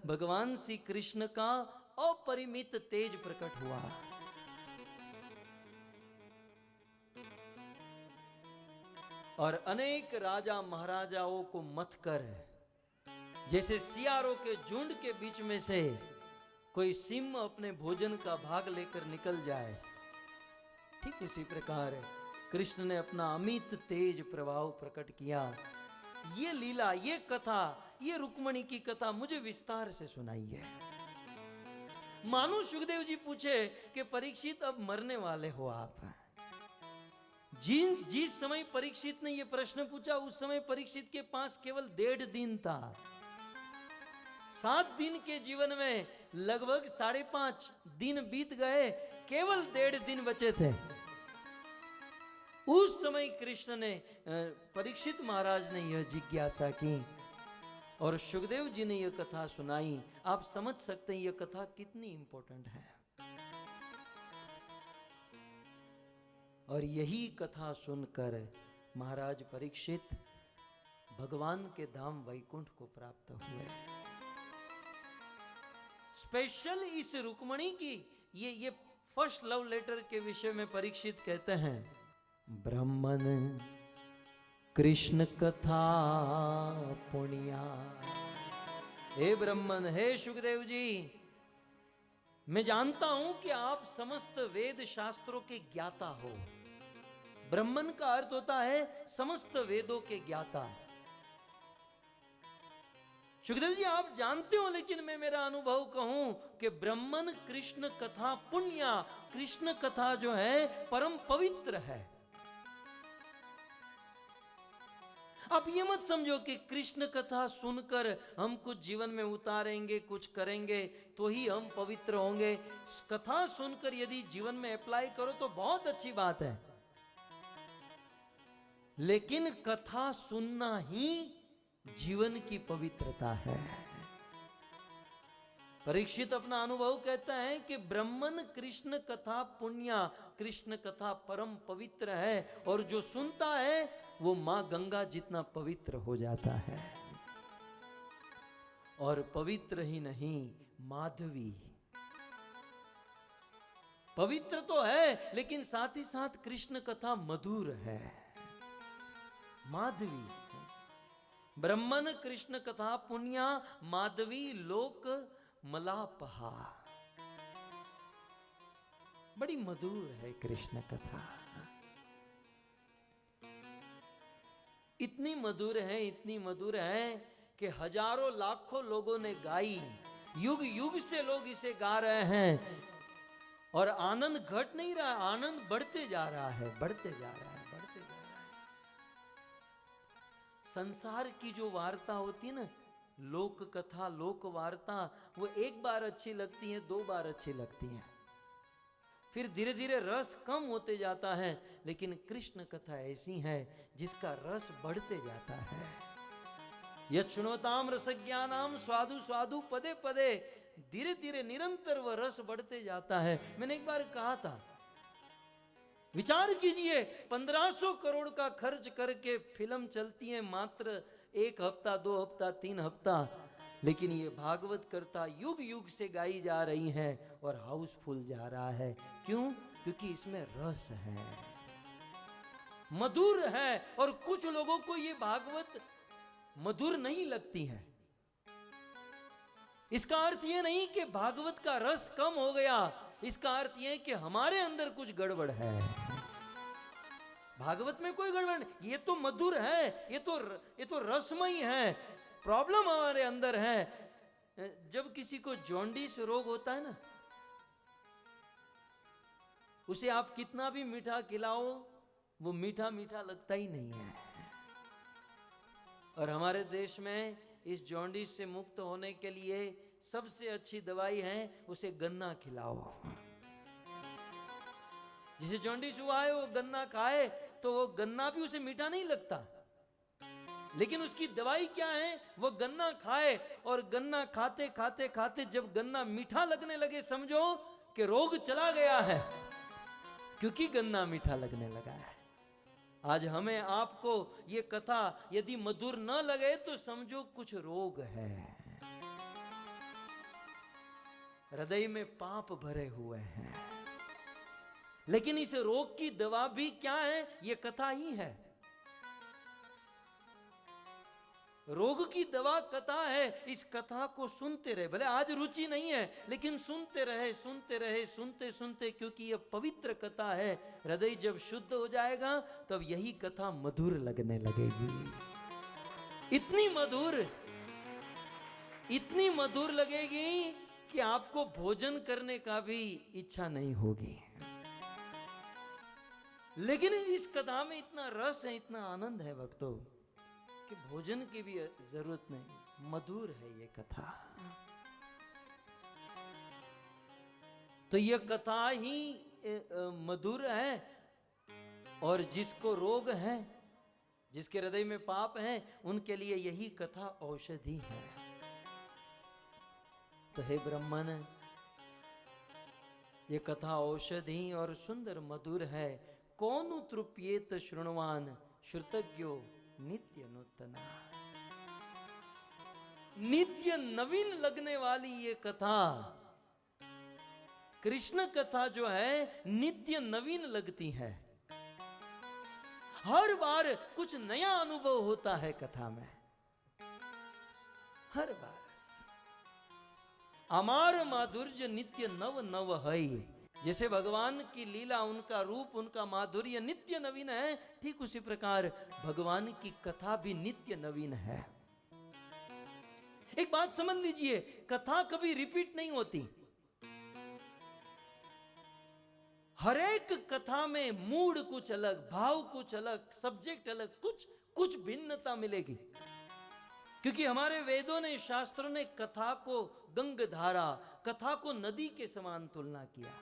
भगवान श्री कृष्ण का अपरिमित तेज प्रकट हुआ। और अनेक राजा महाराजाओं को मत कर, जैसे सियारों के झुंड के बीच में से कोई सिंह अपने भोजन का भाग लेकर निकल जाए, ठीक उसी प्रकार कृष्ण ने अपना अमित तेज प्रभाव प्रकट किया। ये लीला, ये कथा, ये रुक्मणी की कथा मुझे विस्तार से सुनाइए। मानो सुखदेव जी पूछे कि परीक्षित अब मरने वाले हो आप। जिस समय परीक्षित ने ये प्रश्न पूछा, उस समय परीक्षित के पास केवल 1.5 दिन था। 7 दिन के जीवन में लगभग 5.5 दिन बीत गए, केवल 1.5 दिन बचे थे। उस समय कृष्ण ने, परीक्षित महाराज ने यह जिज्ञासा की और सुखदेव जी ने यह कथा सुनाई। आप समझ सकते हैं यह कथा कितनी इंपॉर्टेंट है। और यही कथा सुनकर महाराज परीक्षित भगवान के धाम वैकुंठ को प्राप्त हुए। स्पेशल इस रुक्मणी की ये फर्स्ट लव लेटर के विषय में परीक्षित कहते हैं, ब्रह्मन कृष्ण कथा पुण्या। हे ब्रह्मन, हे सुखदेव जी, मैं जानता हूं कि आप समस्त वेद शास्त्रों के ज्ञाता हो। ब्रह्मन का अर्थ होता है समस्त वेदों के ज्ञाता। सुखदेव जी आप जानते हो, लेकिन मैं मेरा अनुभव कहूं कि ब्रह्मन कृष्ण कथा पुण्या, कृष्ण कथा जो है परम पवित्र है। आप ये मत समझो कि कृष्ण कथा सुनकर हम कुछ जीवन में उतारेंगे, कुछ करेंगे तो ही हम पवित्र होंगे। कथा सुनकर यदि जीवन में अप्लाई करो तो बहुत अच्छी बात है, लेकिन कथा सुनना ही जीवन की पवित्रता है। परीक्षित अपना अनुभव कहता है कि ब्रह्मन कृष्ण कथा पुण्या, कृष्ण कथा परम पवित्र है, और जो सुनता है वो माँ गंगा जितना पवित्र हो जाता है। और पवित्र ही नहीं, माधवी पवित्र तो है, लेकिन साथ ही साथ कृष्ण कथा मधुर है, माधवी। ब्रह्मन कृष्ण कथा पुण्या माधवी लोक मलापहा। बड़ी मधुर है कृष्ण कथा। इतनी मधुर है, इतनी मधुर है कि हजारों लाखों लोगों ने गाई, युग युग से लोग इसे गा रहे हैं, और आनंद घट नहीं रहा, आनंद बढ़ते जा रहा है, बढ़ते जा रहा है, बढ़ते जा रहा है। संसार की जो वार्ता होती है ना, लोक कथा, लोक वार्ता, वो एक बार अच्छी लगती है, 2 बार अच्छी लगती है, फिर धीरे धीरे रस कम होते जाता है। लेकिन कृष्ण कथा ऐसी है जिसका रस बढ़ते जाता है। यत् शृण्वताम रसज्ञानाम स्वादु स्वादु पदे पदे, धीरे धीरे निरंतर वह रस बढ़ते जाता है। मैंने एक बार कहा था, विचार कीजिए, 1500 करोड़ का खर्च करके फिल्म चलती है मात्र 1 हफ्ता, 2 हफ्ता, 3 हफ्ता, लेकिन ये भागवत कथा युग युग से गाई जा रही है और हाउसफुल जा रहा है। क्यों? क्योंकि इसमें रस है, मधुर है। और कुछ लोगों को ये भागवत मधुर नहीं लगती है। इसका अर्थ यह नहीं कि भागवत का रस कम हो गया, इसका अर्थ यह है कि हमारे अंदर कुछ गड़बड़ है। भागवत में कोई गड़बड़ नहीं, ये तो मधुर है, ये तो रसमयी है। प्रॉब्लम हमारे अंदर है। जब किसी को जॉन्डिस रोग होता है ना, उसे आप कितना भी मीठा खिलाओ, वो मीठा मीठा लगता ही नहीं है। और हमारे देश में इस जॉन्डिस से मुक्त होने के लिए सबसे अच्छी दवाई है, उसे गन्ना खिलाओ। जिसे जॉन्डिस हुआ है वो गन्ना खाए, तो वो गन्ना भी उसे मीठा नहीं लगता, लेकिन उसकी दवाई क्या है, वो गन्ना खाए। और गन्ना खाते खाते खाते जब गन्ना मीठा लगने लगे, समझो कि रोग चला गया है, क्योंकि गन्ना मीठा लगने लगा है। आज हमें आपको ये कथा यदि मधुर न लगे तो समझो कुछ रोग है, हृदय में पाप भरे हुए हैं। लेकिन इस रोग की दवा भी क्या है? ये कथा ही है। रोग की दवा कथा है। इस कथा को सुनते रहे, भले आज रुचि नहीं है, लेकिन सुनते रहे, सुनते रहे, सुनते सुनते, क्योंकि यह पवित्र कथा है। हृदय जब शुद्ध हो जाएगा तब यही कथा मधुर लगने लगेगी। इतनी मधुर लगेगी कि आपको भोजन करने का भी इच्छा नहीं होगी। लेकिन इस कथा में इतना रस है, इतना आनंद है भक्तों, कि भोजन की भी जरूरत नहीं, मधुर है ये कथा। तो ये कथा ही मधुर है, और जिसको रोग है, जिसके हृदय में पाप है, उनके लिए यही कथा औषधि है। तो हे ब्रह्मन, ये कथा औषधि और सुंदर मधुर है। कौन तृप्येत शृण्वान श्रुतज्ञो नित्य नूतना। नित्य नवीन लगने वाली ये कथा, कृष्ण कथा जो है, नित्य नवीन लगती है। हर बार कुछ नया अनुभव होता है कथा में, हर बार। अमार माधुर्य नित्य नव नव है। जैसे भगवान की लीला, उनका रूप, उनका माधुर्य नित्य नवीन है, ठीक उसी प्रकार भगवान की कथा भी नित्य नवीन है। एक बात समझ लीजिए, कथा कभी रिपीट नहीं होती। हर एक कथा में मूड कुछ अलग, भाव कुछ अलग, सब्जेक्ट अलग, कुछ भिन्नता मिलेगी। क्योंकि हमारे वेदों ने, शास्त्रों ने कथा को गंगधारा, कथा को नदी के समान तुलना किया।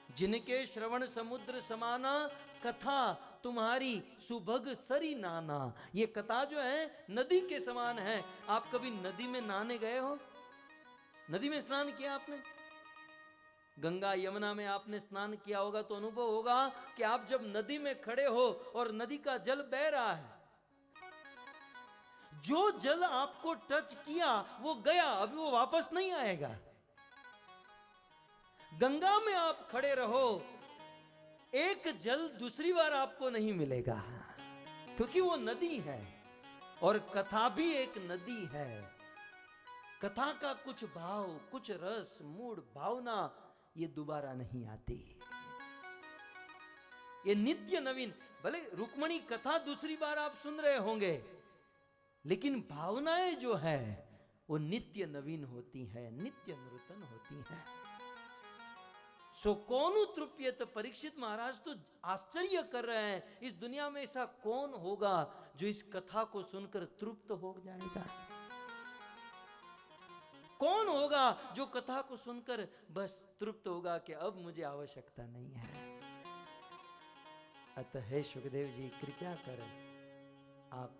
जिनके श्रवण समुद्र समाना, कथा तुम्हारी सुभग सरी नाना। ये कथा जो है नदी के समान है। आप कभी नदी में नहाने गए हो? नदी में स्नान किया आपने? गंगा यमुना में आपने स्नान किया होगा तो अनुभव होगा कि आप जब नदी में खड़े हो और नदी का जल बह रहा है, जो जल आपको टच किया वो गया, अभी वो वापस नहीं आएगा। गंगा में आप खड़े रहो, एक जल दूसरी बार आपको नहीं मिलेगा, क्योंकि वो नदी है। और कथा भी एक नदी है। कथा का कुछ भाव, कुछ रस, मूड, भावना ये दोबारा नहीं आती। ये नित्य नवीन। भले रुक्मणी कथा दूसरी बार आप सुन रहे होंगे, लेकिन भावनाएं जो है वो नित्य नवीन होती है, नित्य नूतन होती है। सो कौन तृप्यत, परीक्षित महाराज तो आश्चर्य कर रहे हैं, इस दुनिया में ऐसा कौन होगा जो इस कथा को सुनकर तृप्त हो जाएगा? कौन होगा जो कथा को सुनकर बस तृप्त होगा कि अब मुझे आवश्यकता नहीं है? अतः हे सुखदेव जी, कृपया कर आप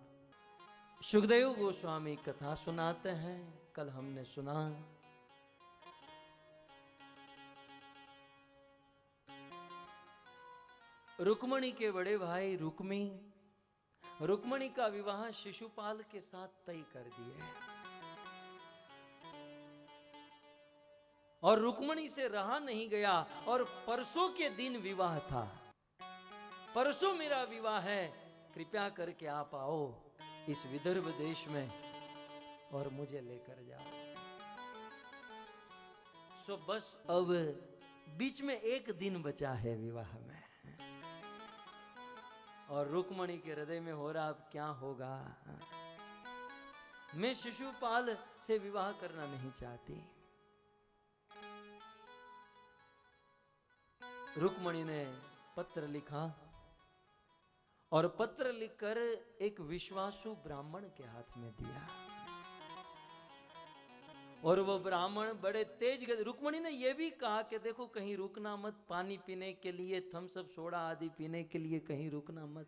सुखदेव गोस्वामी कथा सुनाते हैं। कल हमने सुना रुक्मणी के बड़े भाई रुक्मणी का विवाह शिशुपाल के साथ तय कर दिया और रुक्मणी से रहा नहीं गया। और परसों के दिन विवाह था, परसों मेरा विवाह है, कृपया करके आप आओ इस विदर्भ देश में और मुझे लेकर जाओ। सो बस अब बीच में एक दिन बचा है विवाह में, और रुक्मणी के हृदय में हो रहा अब क्या होगा। मैं शिशुपाल से विवाह करना नहीं चाहती। रुक्मणी ने पत्र लिखा और पत्र लिखकर एक विश्वासु ब्राह्मण के हाथ में दिया, और वो ब्राह्मण बड़े तेज गति। रुक्मणी ने यह भी कहा कि देखो कहीं रुकना मत, पानी पीने के लिए, थम्स अप, सोडा आदि पीने के लिए कहीं रुकना मत,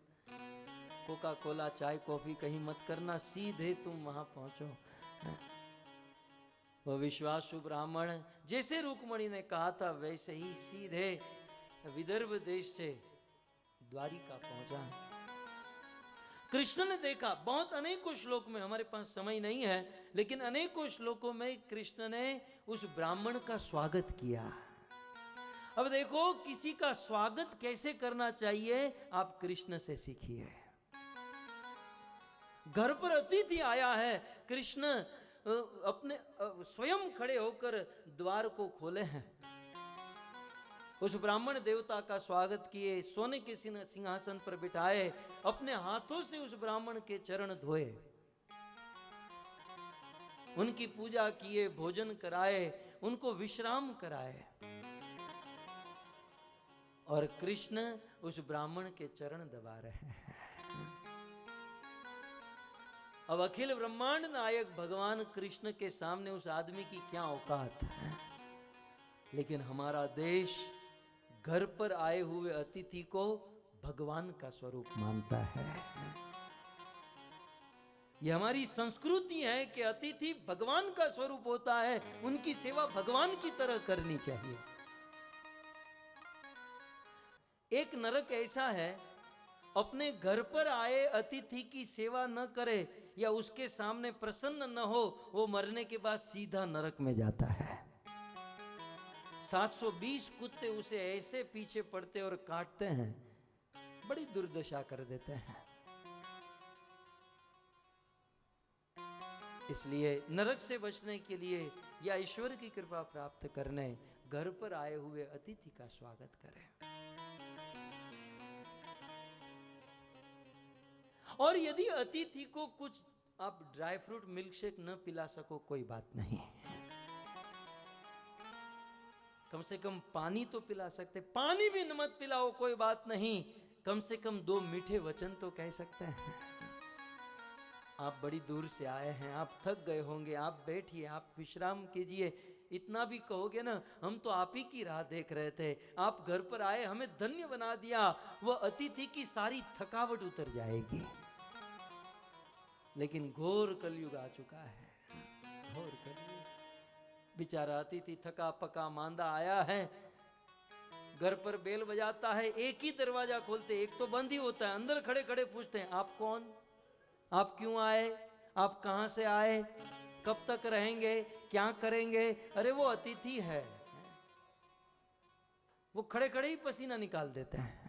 कोका कोला, चाय कॉफी कहीं मत करना, सीधे तुम वहां पहुंचो। वो विश्वासु ब्राह्मण जैसे रुक्मणी ने कहा था वैसे ही सीधे विदर्भ देश से द्वारिका पहुंचा। कृष्ण ने देखा, बहुत अनेकों श्लोक में, हमारे पास समय नहीं है, लेकिन अनेकों श्लोकों में कृष्ण ने उस ब्राह्मण का स्वागत किया। अब देखो किसी का स्वागत कैसे करना चाहिए, आप कृष्ण से सीखिए। घर पर अतिथि आया है, कृष्ण अपने स्वयं खड़े होकर द्वार को खोले हैं, उस ब्राह्मण देवता का स्वागत किए, सोने के सिंहासन पर बिठाए, अपने हाथों से उस ब्राह्मण के चरण धोए, उनकी पूजा किए, भोजन कराए, उनको विश्राम कराए, और कृष्ण उस ब्राह्मण के चरण दबा रहे हैं। अब अखिल ब्रह्मांड नायक भगवान कृष्ण के सामने उस आदमी की क्या औकात है। लेकिन हमारा देश घर पर आए हुए अतिथि को भगवान का स्वरूप मानता है। यह हमारी संस्कृति है कि अतिथि भगवान का स्वरूप होता है, उनकी सेवा भगवान की तरह करनी चाहिए। एक नरक ऐसा है, अपने घर पर आए अतिथि की सेवा न करे या उसके सामने प्रसन्न न हो, वो मरने के बाद सीधा नरक में जाता है। 720 कुत्ते उसे ऐसे पीछे पड़ते और काटते हैं, बड़ी दुर्दशा कर देते हैं। इसलिए नरक से बचने के लिए या ईश्वर की कृपा प्राप्त करने घर पर आए हुए अतिथि का स्वागत करें। और यदि अतिथि को कुछ आप ड्राई फ्रूट मिल्क शेक न पिला सको, कोई बात नहीं, कम से कम पानी तो पिला सकते। पानी भी न मत पिलाओ, कोई बात नहीं, कम से कम 2 मीठे वचन तो कह सकते हैं। आप बड़ी दूर से आए हैं, आप थक गए होंगे, आप बैठिए, आप विश्राम कीजिए। इतना भी कहोगे ना, हम तो आप ही की राह देख रहे थे, आप घर पर आए, हमें धन्य बना दिया, वह अतिथि की सारी थकावट उतर जाएगी। लेकिन घोर कलयुग आ चुका है, घोर कलयुग। बेचारा अतिथि थका पका मांदा आया है, घर पर बेल बजाता है, एक ही दरवाजा खोलते, एक तो बंद ही होता है, अंदर खड़े खड़े पूछते हैं आप कौन, आप क्यों आए, आप कहां से आए, कब तक रहेंगे, क्या करेंगे। अरे वो अतिथि है, वो खड़े खड़े ही पसीना निकाल देते हैं।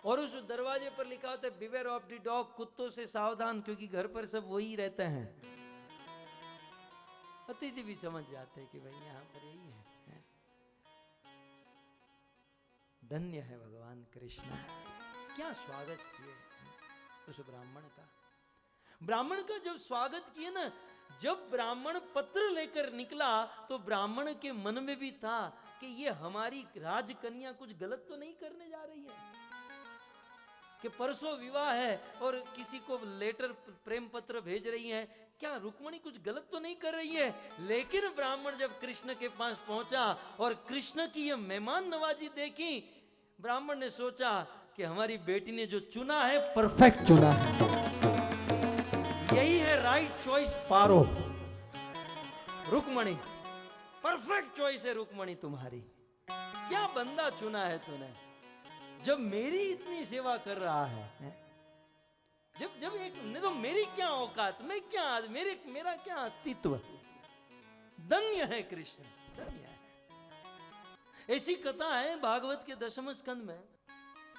और उस दरवाजे पर लिखा होता है बिवेयर ऑफ द डॉग, कुत्तों से सावधान, क्योंकि घर पर सब वही रहते हैं। अतिथि भी समझ जाते हैं कि भाई यहां पर यही है। धन्य है भगवान कृष्ण, क्या स्वागत किए उस ब्राह्मण का। ब्राह्मण का जब स्वागत किए ना, जब ब्राह्मण पत्र लेकर निकला तो ब्राह्मण के मन में भी था कि ये हमारी राजकन्या कुछ गलत तो नहीं करने जा रही है, कि परसों विवाह है और किसी को लेटर प्रेम पत्र भेज रही है, क्या रुक्मणी कुछ गलत तो नहीं कर रही है। लेकिन ब्राह्मण जब कृष्ण के पास पहुंचा और कृष्ण की यह मेहमान नवाजी देखी, ब्राह्मण ने सोचा कि हमारी बेटी ने जो चुना है परफेक्ट चुना है, यही है राइट चॉइस पारो, रुक्मणी परफेक्ट चॉइस है रुक्मणी तुम्हारी, क्या बंदा चुना है तूने, जब मेरी इतनी सेवा कर रहा है, जब एक नहीं तो मेरी क्या औकात, मैं क्या, मेरा क्या अस्तित्व। धन्य है कृष्ण, धन्य है। ऐसी कथा है भागवत के 10वें स्कंद में,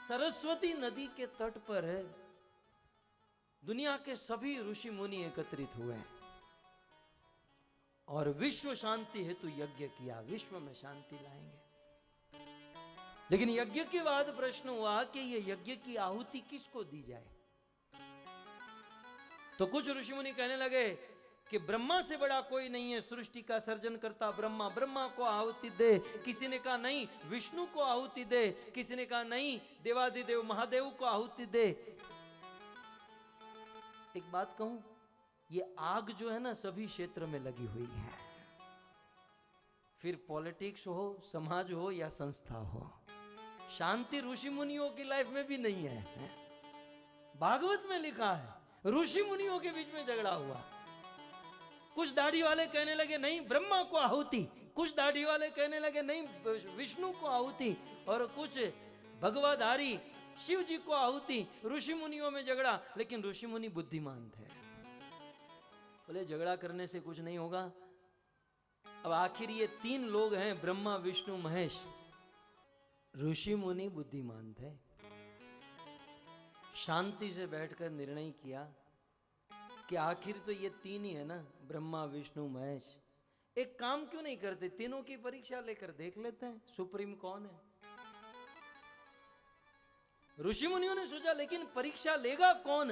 सरस्वती नदी के तट पर दुनिया के सभी ऋषि मुनि एकत्रित हुए और विश्व शांति हेतु यज्ञ किया, विश्व में शांति लाएंगे। लेकिन यज्ञ के बाद प्रश्न हुआ कि यह यज्ञ की आहुति किसको दी जाए। तो कुछ ऋषि मुनि कहने लगे कि ब्रह्मा से बड़ा कोई नहीं है, सृष्टि का सर्जन करता ब्रह्मा, ब्रह्मा को आहुति दे। किसी ने कहा नहीं विष्णु को आहुति दे, किसी ने कहा नहीं देवादिदेव महादेव को आहुति दे। एक बात कहूं, ये आग जो है ना सभी क्षेत्र में लगी हुई है, फिर पॉलिटिक्स हो, समाज हो या संस्था हो, शांति ऋषि मुनियों की लाइफ में भी नहीं है। भागवत में लिखा है ऋषि मुनियों के बीच में झगड़ा हुआ, कुछ दाढ़ी वाले कहने लगे नहीं ब्रह्मा को आहुति, कुछ दाढ़ी वाले कहने लगे नहीं विष्णु को आहुति, और कुछ भगवाधारी शिव जी को आहुति। ऋषि मुनियों में झगड़ा, लेकिन ऋषि मुनि बुद्धिमान थे, बोले झगड़ा करने से कुछ नहीं होगा। अब आखिर ये 3 लोग हैं ब्रह्मा विष्णु महेश, ऋषि मुनि बुद्धिमान थे, शांति से बैठकर निर्णय किया कि आखिर तो ये 3 ही है ना, ब्रह्मा विष्णु महेश, एक काम क्यों नहीं करते, तीनों की परीक्षा लेकर देख लेते हैं सुप्रीम कौन है। ऋषि मुनियों ने सोचा लेकिन परीक्षा लेगा कौन।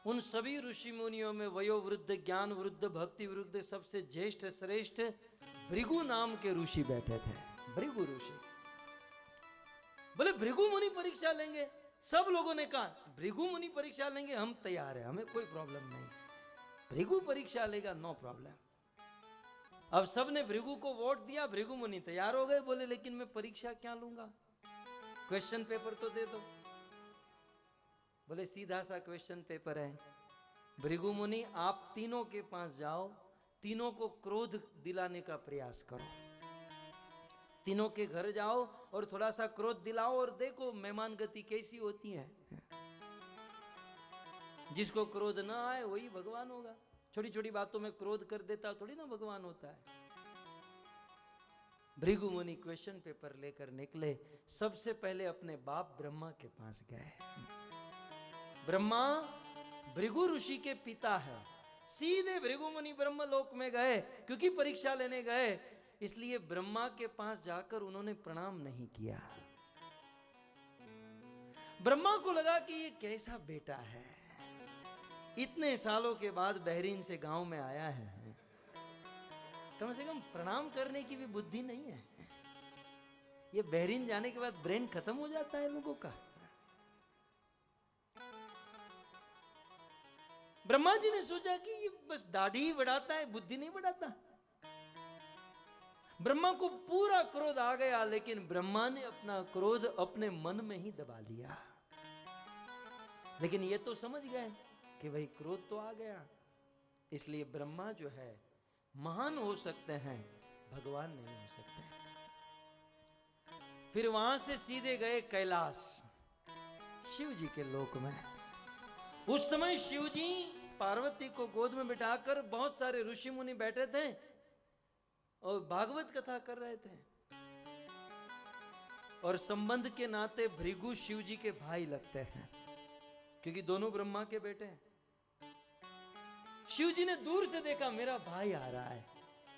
उन सभी ऋषि मुनियों में वयोवृद्ध, ज्ञान वृद्ध, भक्ति वृद्ध, सबसे ज्येष्ठ श्रेष्ठ भृगु नाम के ऋषि बैठे थे। भृगु ऋषि बोले भृगु मुनि परीक्षा लेंगे। सब लोगों ने कहा भृगु मुनि परीक्षा लेंगे, हम तैयार हैं, हमें कोई प्रॉब्लम नहीं, भृगु परीक्षा लेगा नो प्रॉब्लम। अब सब ने भृगु को वोट दिया, भृगु मुनि तैयार हो गए, बोले लेकिन मैं परीक्षा क्या लूंगा, क्वेश्चन पेपर तो दे दो। बोले सीधा सा क्वेश्चन पेपर है, भृगु मुनि आप तीनों के पास जाओ, तीनों को क्रोध दिलाने का प्रयास करो, तीनों के घर जाओ और थोड़ा सा क्रोध दिलाओ और देखो मेहमान गति कैसी होती है। जिसको क्रोध ना आए वही भगवान होगा, छोटी छोटी बातों में क्रोध कर देता थोड़ी ना भगवान होता है। भृगु मुनि क्वेश्चन पेपर लेकर निकले, सबसे पहले अपने बाप ब्रह्मा के पास गए। ब्रह्मा भृगु ऋषि के पिता है, सीधे भृगु मुनि ब्रह्मलोक में गए, क्योंकि परीक्षा लेने गए इसलिए ब्रह्मा के पास जाकर उन्होंने प्रणाम नहीं किया। ब्रह्मा को लगा कि ये कैसा बेटा है, इतने सालों के बाद बहरीन से गांव में आया है, कम से कम प्रणाम करने की भी बुद्धि नहीं है। ये बहरीन जाने के बाद ब्रेन खत्म हो जाता है लोगों का। ब्रह्मा जी ने सोचा कि ये बस दाढ़ी ही बढ़ाता है, बुद्धि नहीं बढ़ाता। ब्रह्मा को पूरा क्रोध आ गया, लेकिन ब्रह्मा ने अपना क्रोध अपने मन में ही दबा लिया। लेकिन ये तो समझ गए कि भाई क्रोध तो आ गया, इसलिए ब्रह्मा जो है महान हो सकते हैं, भगवान नहीं हो सकते। फिर वहां से सीधे गए कैलाश, शिव जी के लोक में। उस समय शिव जी पार्वती को गोद में बिठाकर बहुत सारे ऋषि मुनि बैठे थे और भागवत कथा कर रहे थे। और संबंध के नाते भृगु शिव जी के भाई लगते हैं, क्योंकि दोनों ब्रह्मा के बेटे हैं। शिव जी ने दूर से देखा मेरा भाई आ रहा है।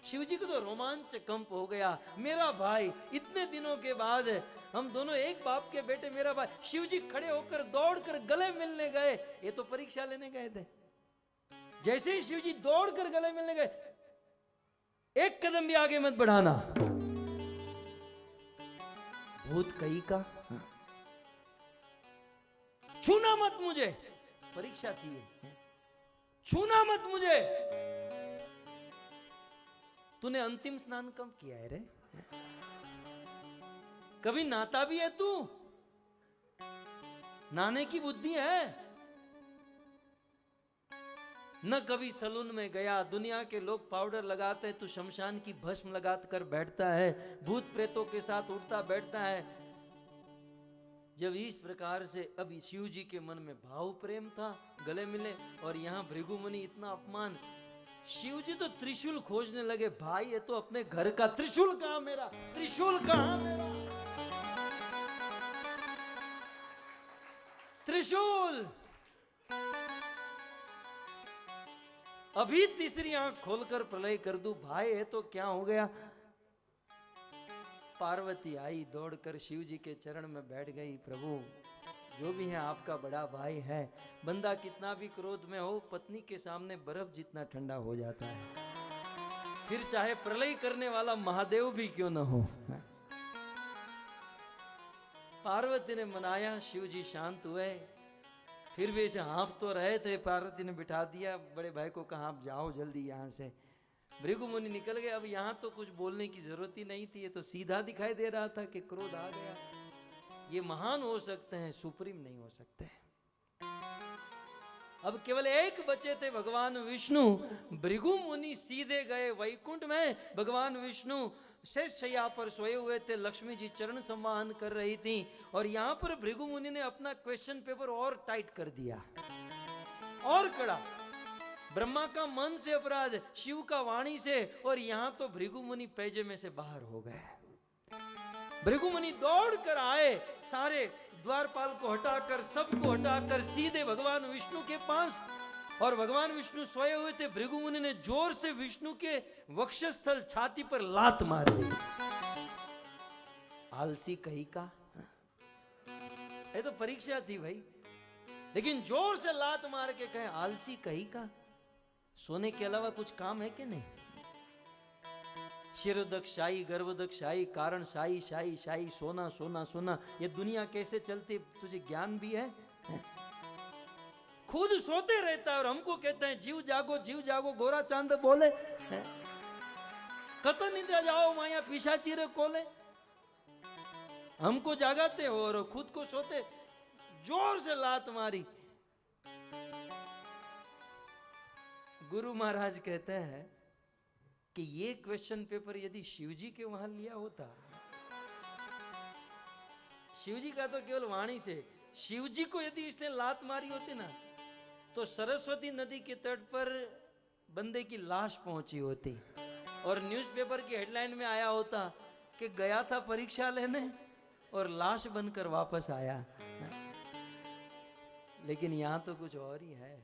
शिव जी को तो रोमांच कंप हो गया, मेरा भाई, इतने दिनों के बाद हम दोनों एक बाप के बेटे, मेरा भाई। शिव जी खड़े होकर दौड़कर गले मिलने गए। ये तो परीक्षा लेने गए थे। जैसे ही शिव जी दौड़कर गले मिलने गए, एक कदम भी आगे मत बढ़ाना, भूत कई का, छूना मत मुझे। परीक्षा थी, छूना मत मुझे। तूने अंतिम स्नान कब किया है रे? कभी नहाता भी है तू? नहाने की बुद्धि है? न कभी सलून में गया। दुनिया के लोग पाउडर लगाते हैं, तू शमशान की भस्म लगा कर बैठता है, भूत प्रेतों के साथ उठता बैठता है। जब इस प्रकार से अब शिव जी के मन में भाव प्रेम था, गले मिले, और यहां भृगु मुनि इतना अपमान। शिव जी तो त्रिशूल खोजने लगे। भाई ये तो अपने घर का त्रिशूल, कहां मेरा त्रिशूल, कहां मेरा त्रिशूल? अभी तीसरी आंख खोलकर प्रलय कर दूं, भाई है तो क्या हो गया? पार्वती आई दौड़कर शिव जी के चरण में बैठ गई। प्रभु जो भी है आपका बड़ा भाई है। बंदा कितना भी क्रोध में हो, पत्नी के सामने बर्फ जितना ठंडा हो जाता है, फिर चाहे प्रलय करने वाला महादेव भी क्यों न हो। पार्वती ने मनाया, शिव जी शांत हुए। फिर भी ऐसे हाँफ तो रहे थे। पार्वती ने बिठा दिया, बड़े भाई को कहा आप जाओ जल्दी यहां से। भृगु मुनि निकल गए। अब यहां तो कुछ बोलने की जरूरत ही नहीं थी, ये तो सीधा दिखाई दे रहा था कि क्रोध आ गया। ये महान हो सकते हैं, सुप्रीम नहीं हो सकते। अब केवल एक बचे थे, भगवान विष्णु। भृगु मुनि सीधे गए वैकुंठ में। भगवान विष्णु शेष शैया पर सोए हुए थे, लक्ष्मी जी चरण संवाहन कर रही थी। और यहां पर भृगु मुनि ने अपना क्वेश्चन पेपर और टाइट कर दिया, और कड़ा। ब्रह्मा का मन से अपराध, शिव का वाणी से, और यहां तो भृगु मुनि पैजे में से बाहर हो गए। भृगु मुनि दौड़ कर आए, सारे द्वारपाल को हटाकर, सबको हटाकर सीधे भगवान विष्णु के पास। और भगवान विष्णु सोए हुए थे। भृगु मुनि ने जोर से विष्णु के वक्षस्थल, छाती पर लात मार दी। आलसी कहीं का, ये तो परीक्षा थी भाई। लेकिन जोर से लात मार के कहे, आलसी कहीं का, सोने के अलावा कुछ काम है कि नहीं? शिरोदक शाही, गर्भोदक शाही, कारण शाही, शाही शाही, सोना सोना सोना, ये दुनिया कैसे चलती तुझे ज्ञान भी है? खुद सोते रहता है और हमको कहते हैं जीव जागो, गोरा चांद बोले, कतन निद्रा जाओ माया पिशाची रे कोले। हमको जागाते हो और खुद को सोते। जोर से लात मारी। गुरु महाराज कहते हैं कि ये क्वेश्चन पेपर यदि शिवजी के वहां लिया होता, शिवजी का तो केवल वाणी से, शिवजी को यदि इसने लात मारी होती ना, तो सरस्वती नदी के तट पर बंदे की लाश पहुंची होती और न्यूज़पेपर की हेडलाइन में आया होता कि गया था परीक्षा लेने और लाश बनकर वापस आया। लेकिन यहां तो कुछ और ही है।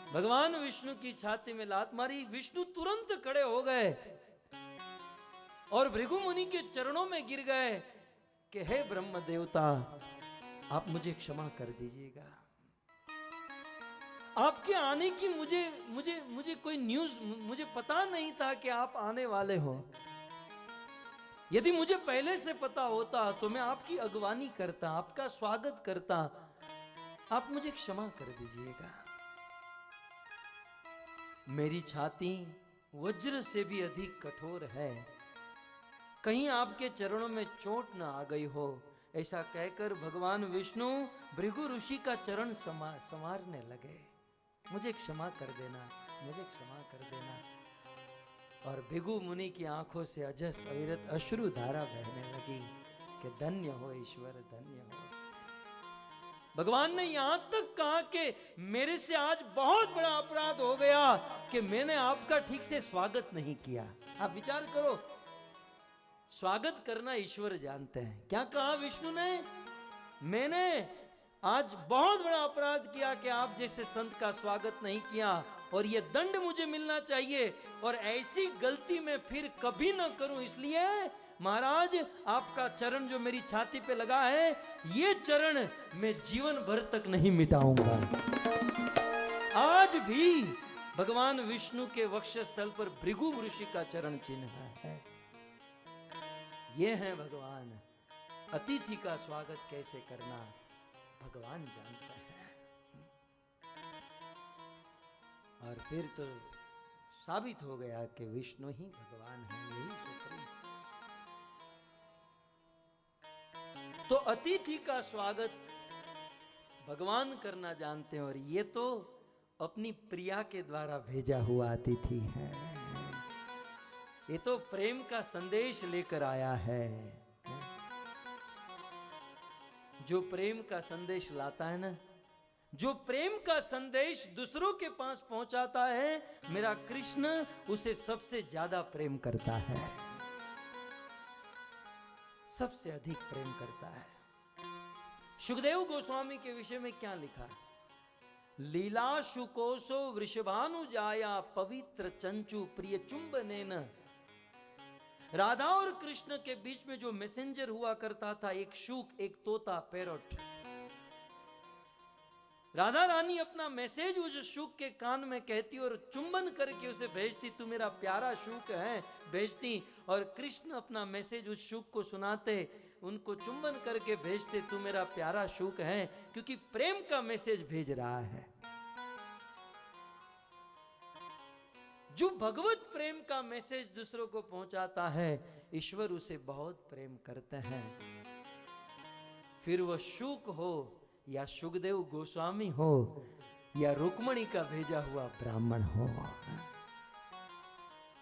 भगवान विष्णु की छाती में लात मारी। विष्णु तुरंत खड़े हो गए और भृगु मुनि के चरणों में गिर गए कि हे ब्रह्म देवता, आप मुझे क्षमा कर दीजिएगा। आपके आने की मुझे कोई न्यूज, मुझे पता नहीं था कि आप आने वाले हो। यदि मुझे पहले से पता होता तो मैं आपकी अगवानी करता, आपका स्वागत करता। आप मुझे क्षमा कर दीजिएगा। मेरी छाती वज्र से भी अधिक कठोर है, कहीं आपके चरणों में चोट न आ गई हो। ऐसा कहकर भगवान विष्णु भृगु ऋषि का चरण संवारने लगे। मुझे क्षमा कर देना, मुझे क्षमा कर देना। और भृगु मुनि की आंखों से अजस अविरत अश्रु धारा बहने लगी कि धन्य हो ईश्वर, धन्य हो। भगवान ने यहां तक कहा कि मेरे से आज बहुत बड़ा अपराध हो गया कि मैंने आपका ठीक से स्वागत नहीं किया। आप विचार करो, स्वागत करना ईश्वर जानते हैं। क्या कहा विष्णु ने? मैंने आज बहुत बड़ा अपराध किया कि आप जैसे संत का स्वागत नहीं किया और ये दंड मुझे मिलना चाहिए और ऐसी गलती मैं फिर कभी ना करूं, इसलिए महाराज आपका चरण जो मेरी छाती पे लगा है, ये चरण मैं जीवन भर तक नहीं मिटाऊंगा। आज भी भगवान विष्णु के वक्षस्थल पर भृगु ऋषि का चरण चिन्ह है। ये है भगवान। अतिथि का स्वागत कैसे करना भगवान जानते हैं। और फिर तो साबित हो गया कि विष्णु ही भगवान है, यही सुप्रीम। तो अतिथि का स्वागत भगवान करना जानते हैं और ये तो अपनी प्रिया के द्वारा भेजा हुआ अतिथि है। ये तो प्रेम का संदेश लेकर आया है। जो प्रेम का संदेश लाता है ना, जो प्रेम का संदेश दूसरों के पास पहुंचाता है, मेरा कृष्ण उसे सबसे ज्यादा प्रेम करता है, सबसे अधिक प्रेम करता है। सुखदेव गोस्वामी के विषय में क्या लिखा? लीला शुकोसो वृषभानुजाया पवित्र चंचु प्रिय चुंबनेन। राधा और कृष्ण के बीच में जो मैसेंजर हुआ करता था, एक शुक, एक तोता, पैरोट। राधा रानी अपना मैसेज उस शुक के कान में कहती और चुंबन करके उसे भेजती, तू मेरा प्यारा शुक है, भेजती। और कृष्ण अपना मैसेज उस शुक को सुनाते, उनको चुंबन करके भेजते, तू मेरा प्यारा शुक है, क्योंकि प्रेम का मैसेज भेज रहा है। जो भगवत प्रेम का मैसेज दूसरों को पहुंचाता है, ईश्वर उसे बहुत प्रेम करते हैं। फिर वह शुक हो या सुखदेव गोस्वामी हो या रुक्मणी का भेजा हुआ ब्राह्मण हो।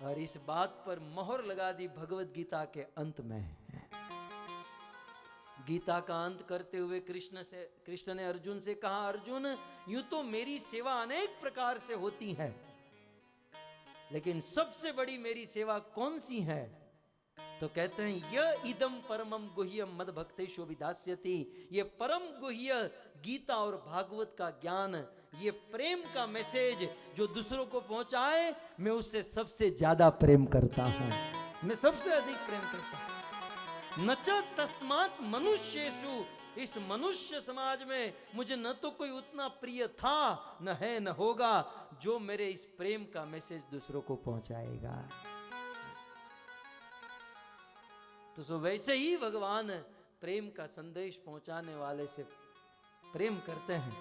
और इस बात पर मोहर लगा दी भगवत गीता के अंत में। गीता का अंत करते हुए कृष्ण ने अर्जुन से कहा, अर्जुन यूं तो मेरी सेवा अनेक प्रकार से होती है, लेकिन सबसे बड़ी मेरी सेवा कौन सी है? तो कहते हैं, यह इदम परमम गुह्यम मद भक्तेषु विधास्यति। ये परम गुह्य गीता और भागवत का ज्ञान, ये प्रेम का मैसेज जो दूसरों को पहुंचाए, मैं उससे सबसे ज्यादा प्रेम करता हूं, मैं सबसे अधिक प्रेम करता हूं। न च तस्मात् मनुष्येषु, इस मनुष्य समाज में मुझे न तो कोई उतना प्रिय था, न है, न होगा, जो मेरे इस प्रेम का मैसेज दूसरों को पहुंचाएगा। तो सो वैसे ही भगवान प्रेम का संदेश पहुंचाने वाले से प्रेम करते हैं।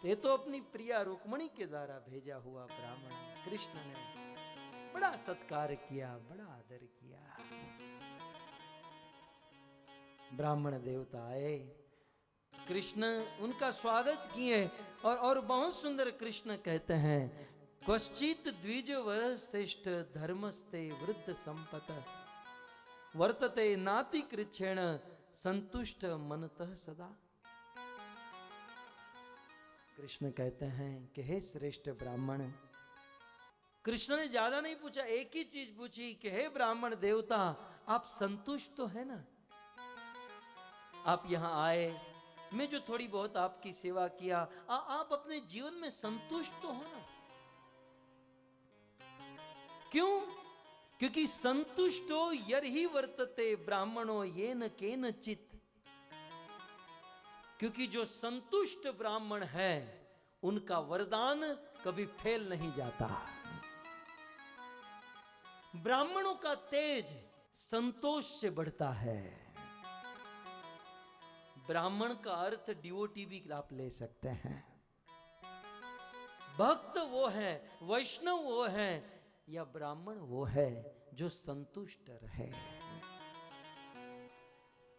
तो ये तो अपनी प्रिया रुक्मणी के द्वारा भेजा हुआ ब्राह्मण कृष्ण ने बड़ा सत्कार किया, बड़ा आदर किया। ब्राह्मण देवता आए, कृष्ण उनका स्वागत किए और बहुत सुंदर कृष्ण कहते हैं, क्वश्चित द्विज वर श्रेष्ठ धर्मस्ते वृद्ध संपत वर्तते नाति कृच्छेण संतुष्ट मनतः सदा। कृष्ण कहते हैं कि हे श्रेष्ठ ब्राह्मण, कृष्ण ने ज्यादा नहीं पूछा, एक ही चीज पूछी कि हे ब्राह्मण देवता, आप संतुष्ट तो है ना? आप यहां आए, मैं जो थोड़ी बहुत आपकी सेवा किया, आप अपने जीवन में संतुष्ट तो हो ना? क्यों? क्योंकि संतुष्टो यर्हि वर्तते ब्राह्मणो येन केनचित्। क्योंकि जो संतुष्ट ब्राह्मण है, उनका वरदान कभी फेल नहीं जाता। ब्राह्मणों का तेज संतोष से बढ़ता है। ब्राह्मण का अर्थ डिवोटी भी आप ले सकते हैं। भक्त वो है, वैष्णव वो है, या ब्राह्मण वो है जो संतुष्ट रहे,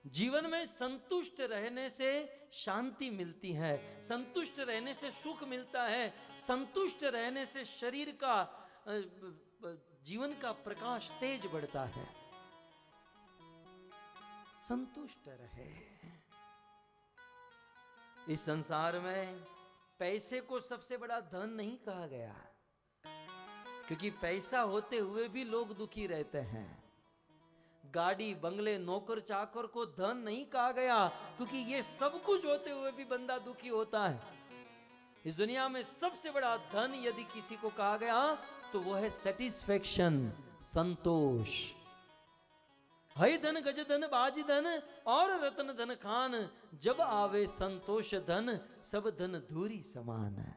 जीवन में संतुष्ट रहने से शांति मिलती है, संतुष्ट रहने से सुख मिलता है, संतुष्ट रहने से शरीर का जीवन का प्रकाश तेज बढ़ता है। संतुष्ट रहे। इस संसार में पैसे को सबसे बड़ा धन नहीं कहा गया, क्योंकि पैसा होते हुए भी लोग दुखी रहते हैं। गाड़ी बंगले नौकर चाकर को धन नहीं कहा गया, क्योंकि ये सब कुछ होते हुए भी बंदा दुखी होता है। इस दुनिया में सबसे बड़ा धन यदि किसी को कहा गया तो वो है सेटिस्फेक्शन, संतोष। हई धन गज धन बाज धन और रतन धन खान, जब आवे संतोष धन सब धन धूरी समान है।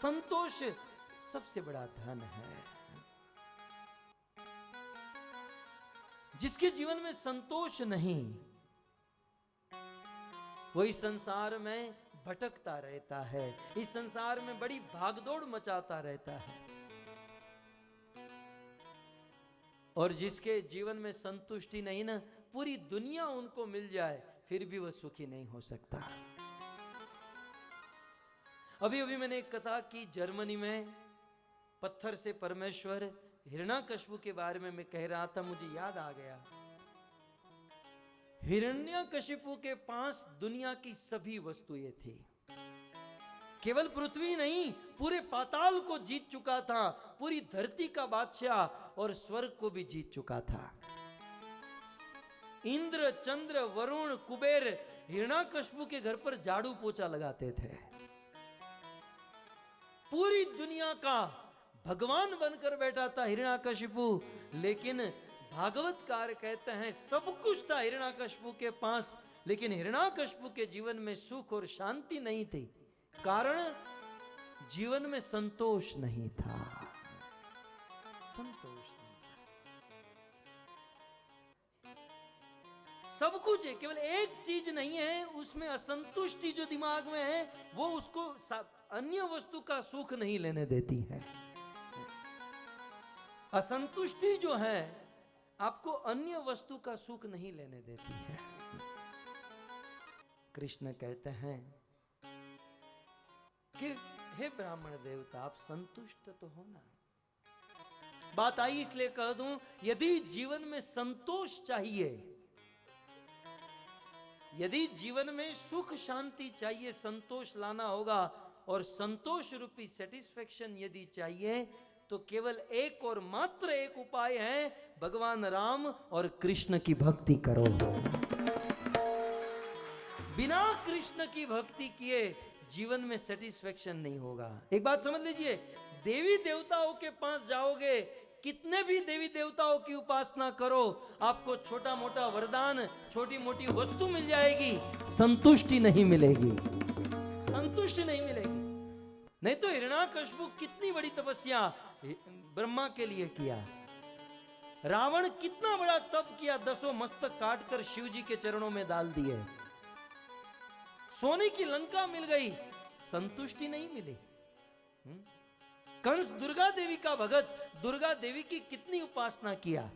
संतोष सबसे बड़ा धन है। जिसके जीवन में संतोष नहीं, वो इस संसार में भटकता रहता है, इस संसार में बड़ी भागदौड़ मचाता रहता है। और जिसके जीवन में संतुष्टि नहीं ना, पूरी दुनिया उनको मिल जाए फिर भी वह सुखी नहीं हो सकता। अभी अभी मैंने एक कथा की, जर्मनी में पत्थर से परमेश्वर हिरण्याकशिपु के बारे में मैं कह रहा था, मुझे याद आ गया। हिरण्याकशिपु के पास दुनिया की सभी वस्तुएं थी। केवल पृथ्वी नहीं, पूरे पाताल को जीत चुका था, पूरी धरती का बादशाह और स्वर्ग को भी जीत चुका था। इंद्र, चंद्र, वरुण, कुबेर हिरण्याकशिपु के घर पर झाड़ू पोछा लगाते थे। पूरी दुनिया का भगवान बनकर बैठा था हिरण्याकशिपु। लेकिन भागवतकार कहते हैं सब कुछ था हिरण्याकशिपु के पास, लेकिन हिरण्याकशिपु के जीवन में सुख और शांति नहीं थी। कारण जीवन में संतोष नहीं था। संतोष नहीं था। सब कुछ है, केवल एक चीज नहीं है, उसमें असंतुष्टि जो दिमाग में है वो उसको अन्य वस्तु का सुख नहीं लेने देती है। असंतुष्टि जो है आपको अन्य वस्तु का सुख नहीं लेने देती है। कृष्ण कहते हैं कि हे ब्राह्मण देवता, आप संतुष्ट तो हो ना। बात आई इसलिए कह दूं, यदि जीवन में संतोष चाहिए, यदि जीवन में सुख शांति चाहिए, संतोष लाना होगा, और संतोष रूपी सेटिस्फेक्शन यदि चाहिए तो केवल एक और मात्र एक उपाय है, भगवान राम और कृष्ण की भक्ति करो। बिना कृष्ण की भक्ति किए जीवन में सेटिस्फेक्शन नहीं होगा। एक बात समझ लीजिए, देवी देवताओं के पास जाओगे, कितने भी देवी देवताओं की उपासना करो, आपको छोटा मोटा वरदान, छोटी मोटी वस्तु मिल जाएगी, संतुष्टि नहीं मिलेगी। संतुष्टि नहीं मिलेगी। नहीं तो हिरण्याकशिपु कितनी बड़ी तपस्या ब्रह्मा के लिए किया, रावण कितना बड़ा तप किया, 10 मस्तक काटकर शिव जी के चरणों में डाल दिए, सोने की लंका मिल गई, संतुष्टि नहीं मिली। कंस दुर्गा देवी का भगत, दुर्गा देवी की कितनी उपासना किया,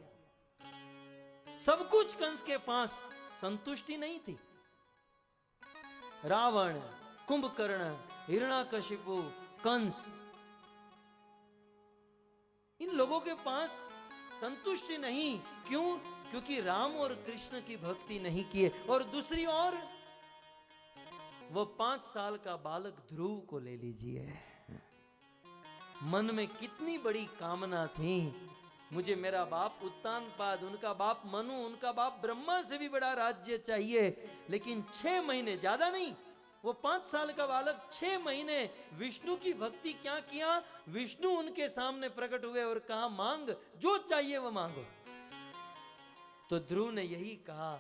सब कुछ कंस के पास, संतुष्टि नहीं थी। रावण, कुंभकर्ण, हिरण्याकशिपु, कंस, इन लोगों के पास संतुष्टि नहीं। क्यों? क्योंकि राम और कृष्ण की भक्ति नहीं किए। और दूसरी ओर वो 5 साल का बालक ध्रुव को ले लीजिए, मन में कितनी बड़ी कामना थी, मुझे मेरा बाप उत्तानपाद, उनका बाप मनु, उनका बाप ब्रह्मा से भी बड़ा राज्य चाहिए। लेकिन 6 महीने, ज्यादा नहीं, वो 5 साल का बालक 6 महीने विष्णु की भक्ति क्या किया, विष्णु उनके सामने प्रकट हुए और कहा मांग, जो चाहिए वो मांगो। तो ध्रुव ने यही कहा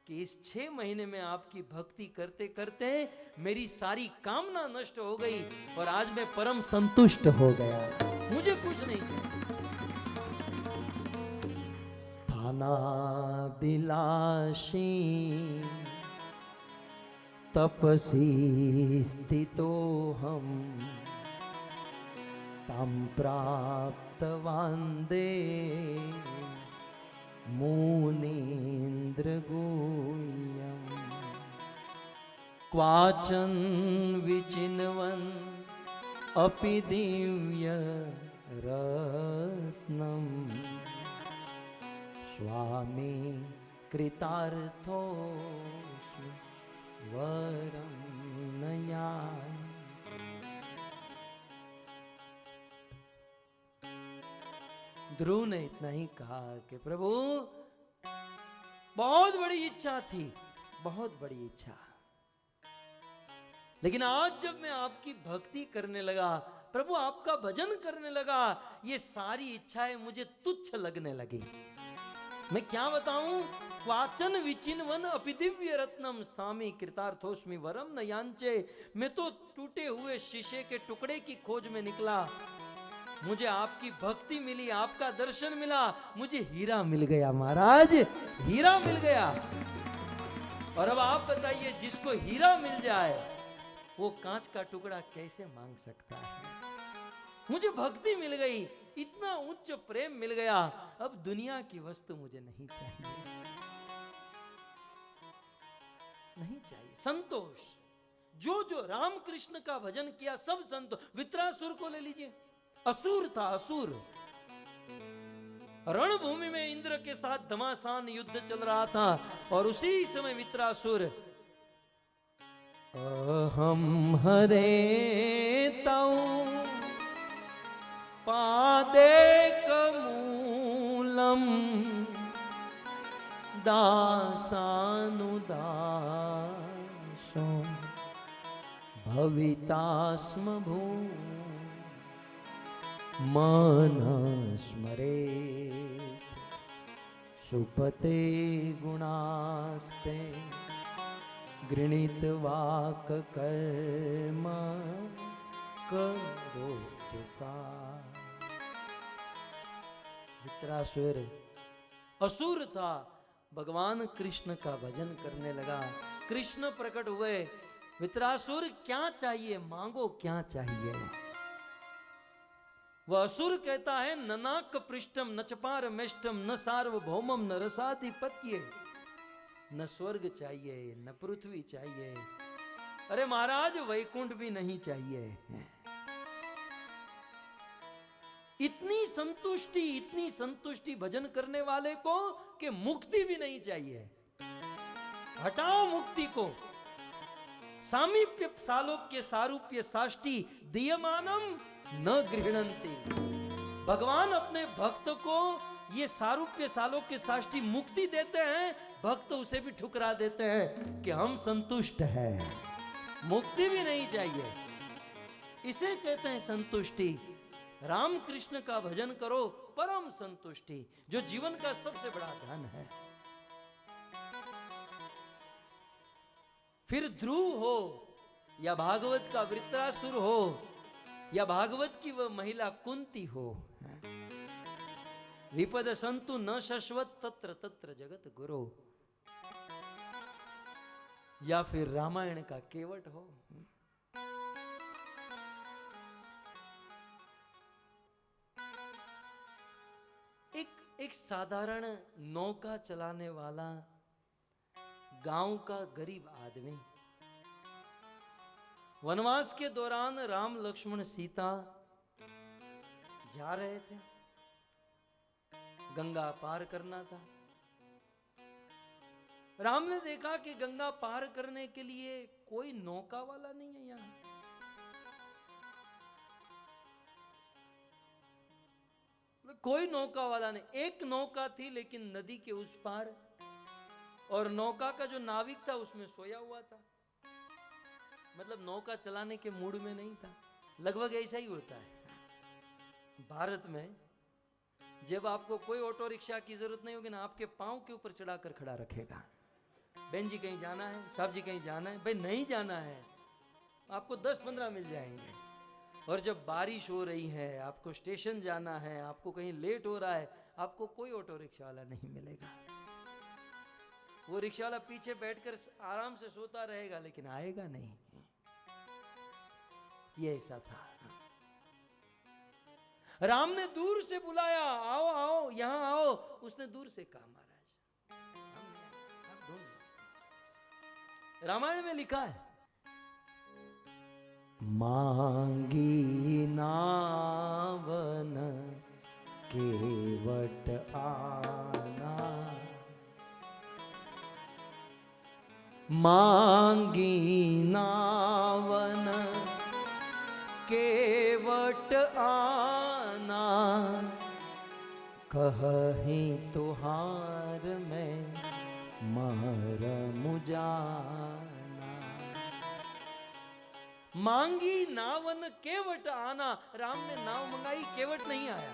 कि इस 6 महीने में आपकी भक्ति करते करते मेरी सारी कामना नष्ट हो गई और आज मैं परम संतुष्ट हो गया, मुझे कुछ नहीं चाहिए। स्थानाभिलाषी तपसी स्थितो हम तम प्राप्तवान् दे मुनीन्द्र गुह्यम्। क्वाचन विचिन्वन अपि दिव्य रत्नम स्वामी कृतार्थोस्मि वरम नयामि। ध्रुव ने इतना ही कहा कि प्रभु बहुत बड़ी इच्छा थी, बहुत बड़ी इच्छा, लेकिन आज जब मैं आपकी भक्ति करने लगा, प्रभु आपका भजन करने लगा, ये सारी इच्छाएं मुझे तुच्छ लगने लगी। मैं क्या बताऊं? वाचन विचिन्वन अपि दिव्य रत्नम स्थामी कृतार्थोस्मि वरम न यांचे। मैं तो टूटे हुए शीशे के टुकड़े की खोज में निकला, मुझे आपकी भक्ति मिली, आपका दर्शन मिला, मुझे हीरा मिल गया महाराज, हीरा मिल गया। और अब आप बताइए, जिसको हीरा मिल जाए वो कांच का टुकड़ा कैसे मांग सकता है? मुझे भक्ति मिल गई, इतना उच्च प्रेम मिल गया, अब दुनिया की वस्तु मुझे नहीं चाहिए, नहीं चाहिए। संतोष, जो जो राम कृष्ण का भजन किया सब संतोष। वित्रासुर को ले लीजिए, असुर था, असुर। रणभूमि में इंद्र के साथ घमासान युद्ध चल रहा था और उसी समय वित्रासुर अहम हरे तौ पादेकमूलम दासानुदासो भवितास्म भू मन स्मरे सुपते गुणास्ते गृणीत वाक कर्म करो तुका। वित्रासुर असुर था, भगवान कृष्ण का भजन करने लगा। कृष्ण प्रकट हुए, वित्रासुर क्या चाहिए मांगो, क्या चाहिए? वह असुर कहता है, न नाक पृष्ठम न चपार मेष्टम न सार्वभौमम न रसाधिपत्य। न स्वर्ग चाहिए, न पृथ्वी चाहिए, अरे महाराज वैकुंठ भी नहीं चाहिए। इतनी संतुष्टि भजन करने वाले को कि मुक्ति भी नहीं चाहिए। हटाओ मुक्ति को। सामीप्य सालोक्य सारूप्य साष्टी दीयमानम न गृहणन्ति। भगवान अपने भक्त को ये सारूप्य सालोक्य साष्टी मुक्ति देते हैं, भक्त उसे भी ठुकरा देते हैं कि हम संतुष्ट हैं, मुक्ति भी नहीं चाहिए। इसे कहते हैं संतुष्टि। राम कृष्ण का भजन करो, परम संतुष्टि, जो जीवन का सबसे बड़ा धन है। फिर ध्रुव हो या भागवत का वृत्रासुर हो या भागवत की वह महिला कुंती हो, विपद संतु न शश्वत तत्र तत्र जगत गुरु, या फिर रामायण का केवट हो। एक साधारण नौका चलाने वाला गांव का गरीब आदमी, वनवास के दौरान राम लक्ष्मण सीता जा रहे थे, गंगा पार करना था। राम ने देखा कि गंगा पार करने के लिए कोई नौका वाला नहीं है यहां। कोई नौका वाला नहीं। एक नौका थी लेकिन नदी के उस पार, और नौका का जो नाविक था उसमें सोया हुआ था, मतलब नौका चलाने के मूड में नहीं था। लगभग ऐसा ही होता है भारत में। जब आपको कोई ऑटो रिक्शा की जरूरत नहीं होगी ना, आपके पांव के ऊपर चढ़ाकर खड़ा रखेगा। बहन जी कहीं जाना है, साहब जी कहीं जाना है, भाई नहीं जाना है, आपको 10-15 मिल जाएंगे। और जब बारिश हो रही है, आपको स्टेशन जाना है, आपको कहीं लेट हो रहा है, आपको कोई ऑटो रिक्शा वाला नहीं मिलेगा। वो रिक्शा वाला पीछे बैठकर आराम से सोता रहेगा लेकिन आएगा नहीं। ये ऐसा था। राम ने दूर से बुलाया, आओ आओ यहां आओ। उसने दूर से कहा, महाराज आप ढूंढ लो। रामायण में लिखा है मांगी नावन केवट आना, मांगी नावन केवट आना, कहीं तुहार में मर मुजाना। मांगी नावन केवट आना, राम ने नाव मंगाई, केवट नहीं आया।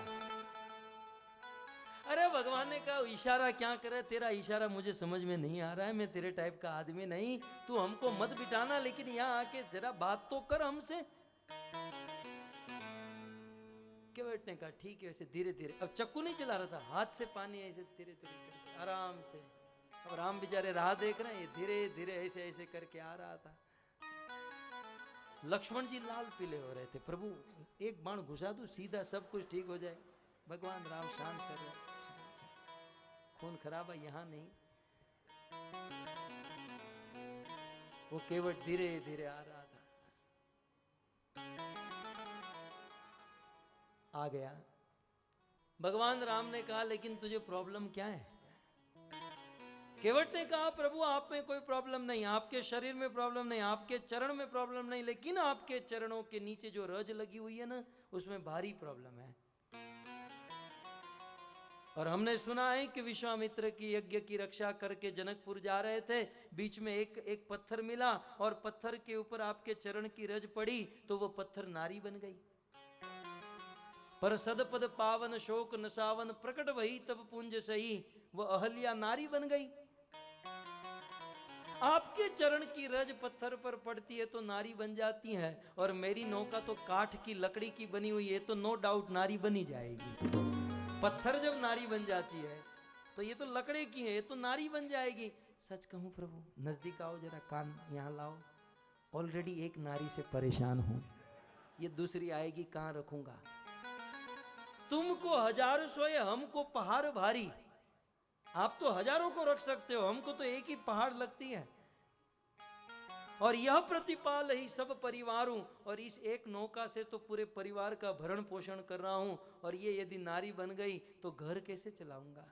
अरे भगवान ने कहा इशारा क्या करे, तेरा इशारा मुझे समझ में नहीं आ रहा है, मैं तेरे टाइप का आदमी नहीं, तू हमको मत बिठाना, लेकिन यहाँ आके जरा बात तो कर हमसे। केवट ने कहा ठीक है, वैसे धीरे धीरे, अब चक्कू नहीं चला रहा था, हाथ से पानी ऐसे धीरे धीरे करके आराम से। अब राम बेचारे राह देख रहे हैं, ये धीरे धीरे ऐसे ऐसे करके आ रहा था। लक्ष्मण जी लाल पीले हो रहे थे, प्रभु एक बाण घुसा दूं सीधा सब कुछ ठीक हो जाए। भगवान राम शांत कर रहे, खून खराबा यहां नहीं। वो केवट धीरे धीरे आ रहा था, आ गया। भगवान राम ने कहा लेकिन तुझे प्रॉब्लम क्या है? केवट ने कहा प्रभु आप में कोई प्रॉब्लम नहीं, आपके शरीर में प्रॉब्लम नहीं, आपके चरण में प्रॉब्लम नहीं, लेकिन आपके चरणों के नीचे जो रज लगी हुई है ना, उसमें भारी प्रॉब्लम है। और हमने सुना है कि विश्वामित्र की यज्ञ की रक्षा करके जनकपुर जा रहे थे, बीच में एक पत्थर मिला और पत्थर के ऊपर आपके चरण की रज पड़ी, तो वो पत्थर नारी बन गई। पर सदपद पावन शोक नसावन, प्रकट वही तब पुंज सही, वो अहल्या नारी बन गई। आपके चरण की रज पत्थर पर पड़ती है तो नारी बन जाती है, और मेरी नौका तो काठ की लकड़ी की बनी हुई है, तो नो डाउट नारी बनी जाएगी। पत्थर जब नारी बन जाती है तो ये तो लकड़ी की है, ये तो नारी बन जाएगी। सच कहूं प्रभु, नजदीक आओ जरा, कान यहां लाओ। ऑलरेडी एक नारी से परेशान हूं, ये दूसरी आएगी कहां रखूंगा। तुमको हजार सोए हमको पहाड़ भारी, आप तो हजारों को रख सकते हो, हमको तो एक ही पहाड़ लगती है। और यह प्रतिपाल ही सब परिवारों, और इस एक नौका से तो पूरे परिवार का भरण पोषण कर रहा हूं, और ये यदि नारी बन गई तो घर कैसे चलाऊंगा?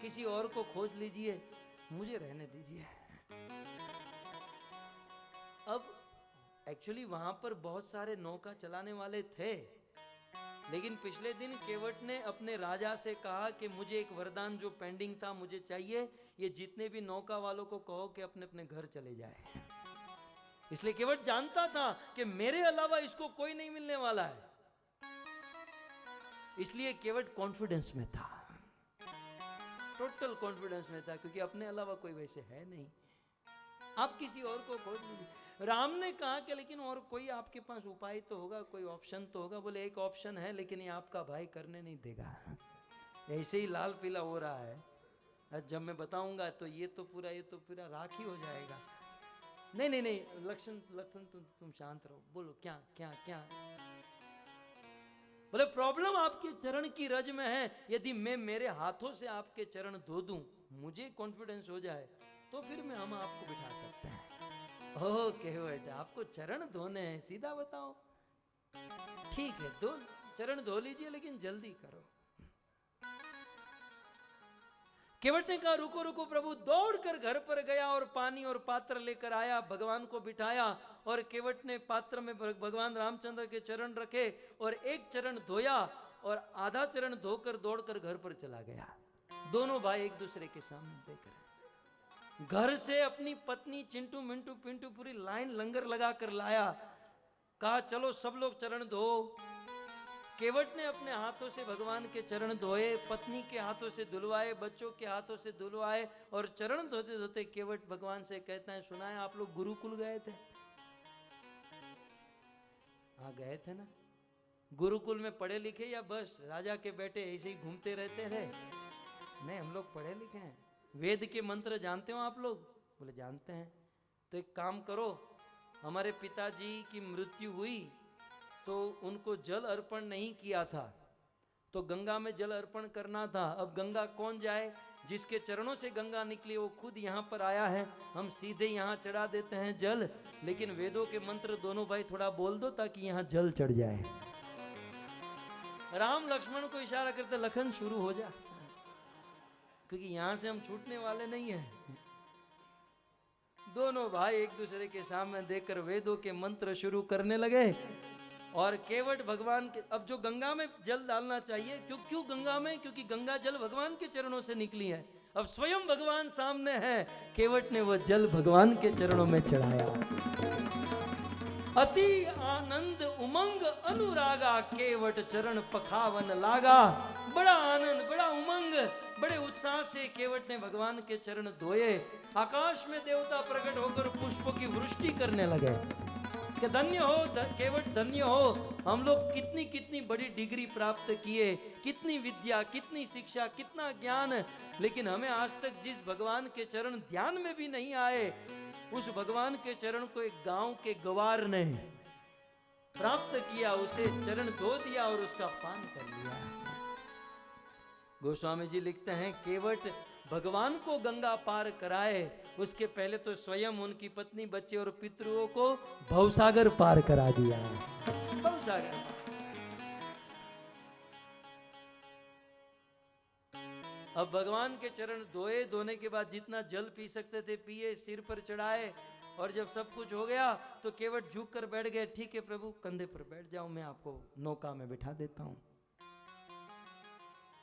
किसी और को खोज लीजिए, मुझे रहने दीजिए। अब एक्चुअली वहां पर बहुत सारे नौका चलाने वाले थे, लेकिन पिछले दिन केवट ने अपने राजा से कहा कि मुझे एक वरदान जो पेंडिंग था मुझे चाहिए, ये जितने भी नौका वालों को कहो कि अपने अपने घर चले जाए। इसलिए केवट जानता था कि मेरे अलावा इसको कोई नहीं मिलने वाला है, इसलिए केवट कॉन्फिडेंस में था, टोटल कॉन्फिडेंस में था, क्योंकि अपने अलावा कोई वैसे है नहीं। आप किसी और को खोज लीजिए। राम ने कहा कि लेकिन और कोई आपके पास उपाय तो होगा, कोई ऑप्शन तो होगा। बोले एक ऑप्शन है, लेकिन ये आपका भाई करने नहीं देगा, ऐसे ही लाल पीला हो रहा है, जब मैं बताऊंगा तो ये तो पूरा राख ही हो जाएगा। नहीं नहीं नहीं, लक्षण तुम शांत रहो, बोलो क्या क्या क्या। बोले प्रॉब्लम आपके चरण की रज में है, यदि मैं मेरे हाथों से आपके चरण धो दूं, मुझे कॉन्फिडेंस हो जाए, तो फिर हम आपको बिठा सकते हैं। ओह केवट, आपको चरण धोने हैं, सीधा बताओ। ठीक है, दो चरण धो लीजिए, लेकिन जल्दी करो। केवट ने कहा रुको रुको प्रभु, दौड़कर घर पर गया और पानी और पात्र लेकर आया, भगवान को बिठाया, और केवट ने पात्र में भगवान रामचंद्र के चरण रखे और एक चरण धोया और आधा चरण धोकर दौड़कर घर पर चला गया। दोनों भाई एक दूसरे के सामने देख रहे। घर से अपनी पत्नी चिंटू मिंटू पिंटू पूरी लाइन लंगर लगा कर लाया, कहा चलो सब लोग चरण धो। केवट ने अपने हाथों से भगवान के चरण धोए, पत्नी के हाथों से धुलवाए, बच्चों के हाथों से धुलवाए, और चरण धोते धोते केवट भगवान से कहता है सुना है आप लोग गुरुकुल गए थे? हाँ गए थे ना। गुरुकुल में पढ़े लिखे या बस राजा के बेटे ऐसे ही घूमते रहते थे? नहीं, हम लोग पढ़े लिखे हैं। वेद के मंत्र जानते हो आप लोग? बोले जानते हैं। तो एक काम करो, हमारे पिताजी की मृत्यु हुई तो उनको जल अर्पण नहीं किया था, तो गंगा में जल अर्पण करना था। अब गंगा कौन जाए? जिसके चरणों से गंगा निकली वो खुद यहाँ पर आया है, हम सीधे यहाँ चढ़ा देते हैं जल। लेकिन वेदों के मंत्र दोनों भाई थोड़ा बोल दो ताकि यहाँ जल चढ़ जाए। राम लक्ष्मण को इशारा करते, लखन शुरू हो जा, क्योंकि यहां से हम छूटने वाले नहीं हैं। दोनों भाई एक दूसरे के सामने देखकर वेदों के मंत्र शुरू करने लगे। और केवट भगवान के, अब जो गंगा में जल डालना चाहिए, क्यों गंगा में? क्योंकि गंगा जल भगवान के चरणों से निकली है। अब स्वयं भगवान सामने है, केवट ने वो जल भगवान के चरणों में चढ़ाया। अति आनंद उमंग अनुरागा, केवट चरण पखावन लागा। बड़ा आनंद, बड़ा उमंग, बड़े उत्साह से केवट ने भगवान के चरण धोए। आकाश में देवता प्रकट होकर पुष्पों की वृष्टि करने लगे कि धन्य हो केवट, धन्य हो। हम लोग कितनी कितनी बड़ी डिग्री प्राप्त किए, कितनी विद्या, कितनी शिक्षा, कितना ज्ञान, लेकिन हमें आज तक जिस भगवान के चरण ध्यान में भी नहीं आए, उस भगवान के चरण को एक गांव के गवार ने प्राप्त किया, उसे चरण धो दिया और उसका पान कर लिया। गोस्वामी जी लिखते हैं, केवट भगवान को गंगा पार कराए, उसके पहले तो स्वयं उनकी पत्नी, बच्चे और पितरों को भवसागर पार करा दिया। भवसागर। अब भगवान के चरण धोए, धोने के बाद जितना जल पी सकते थे पिए, सिर पर चढ़ाए, और जब सब कुछ हो गया तो केवट झुक कर बैठ गए। ठीक है प्रभु, कंधे पर बैठ जाओ, मैं आपको नौका में बिठा देता हूं।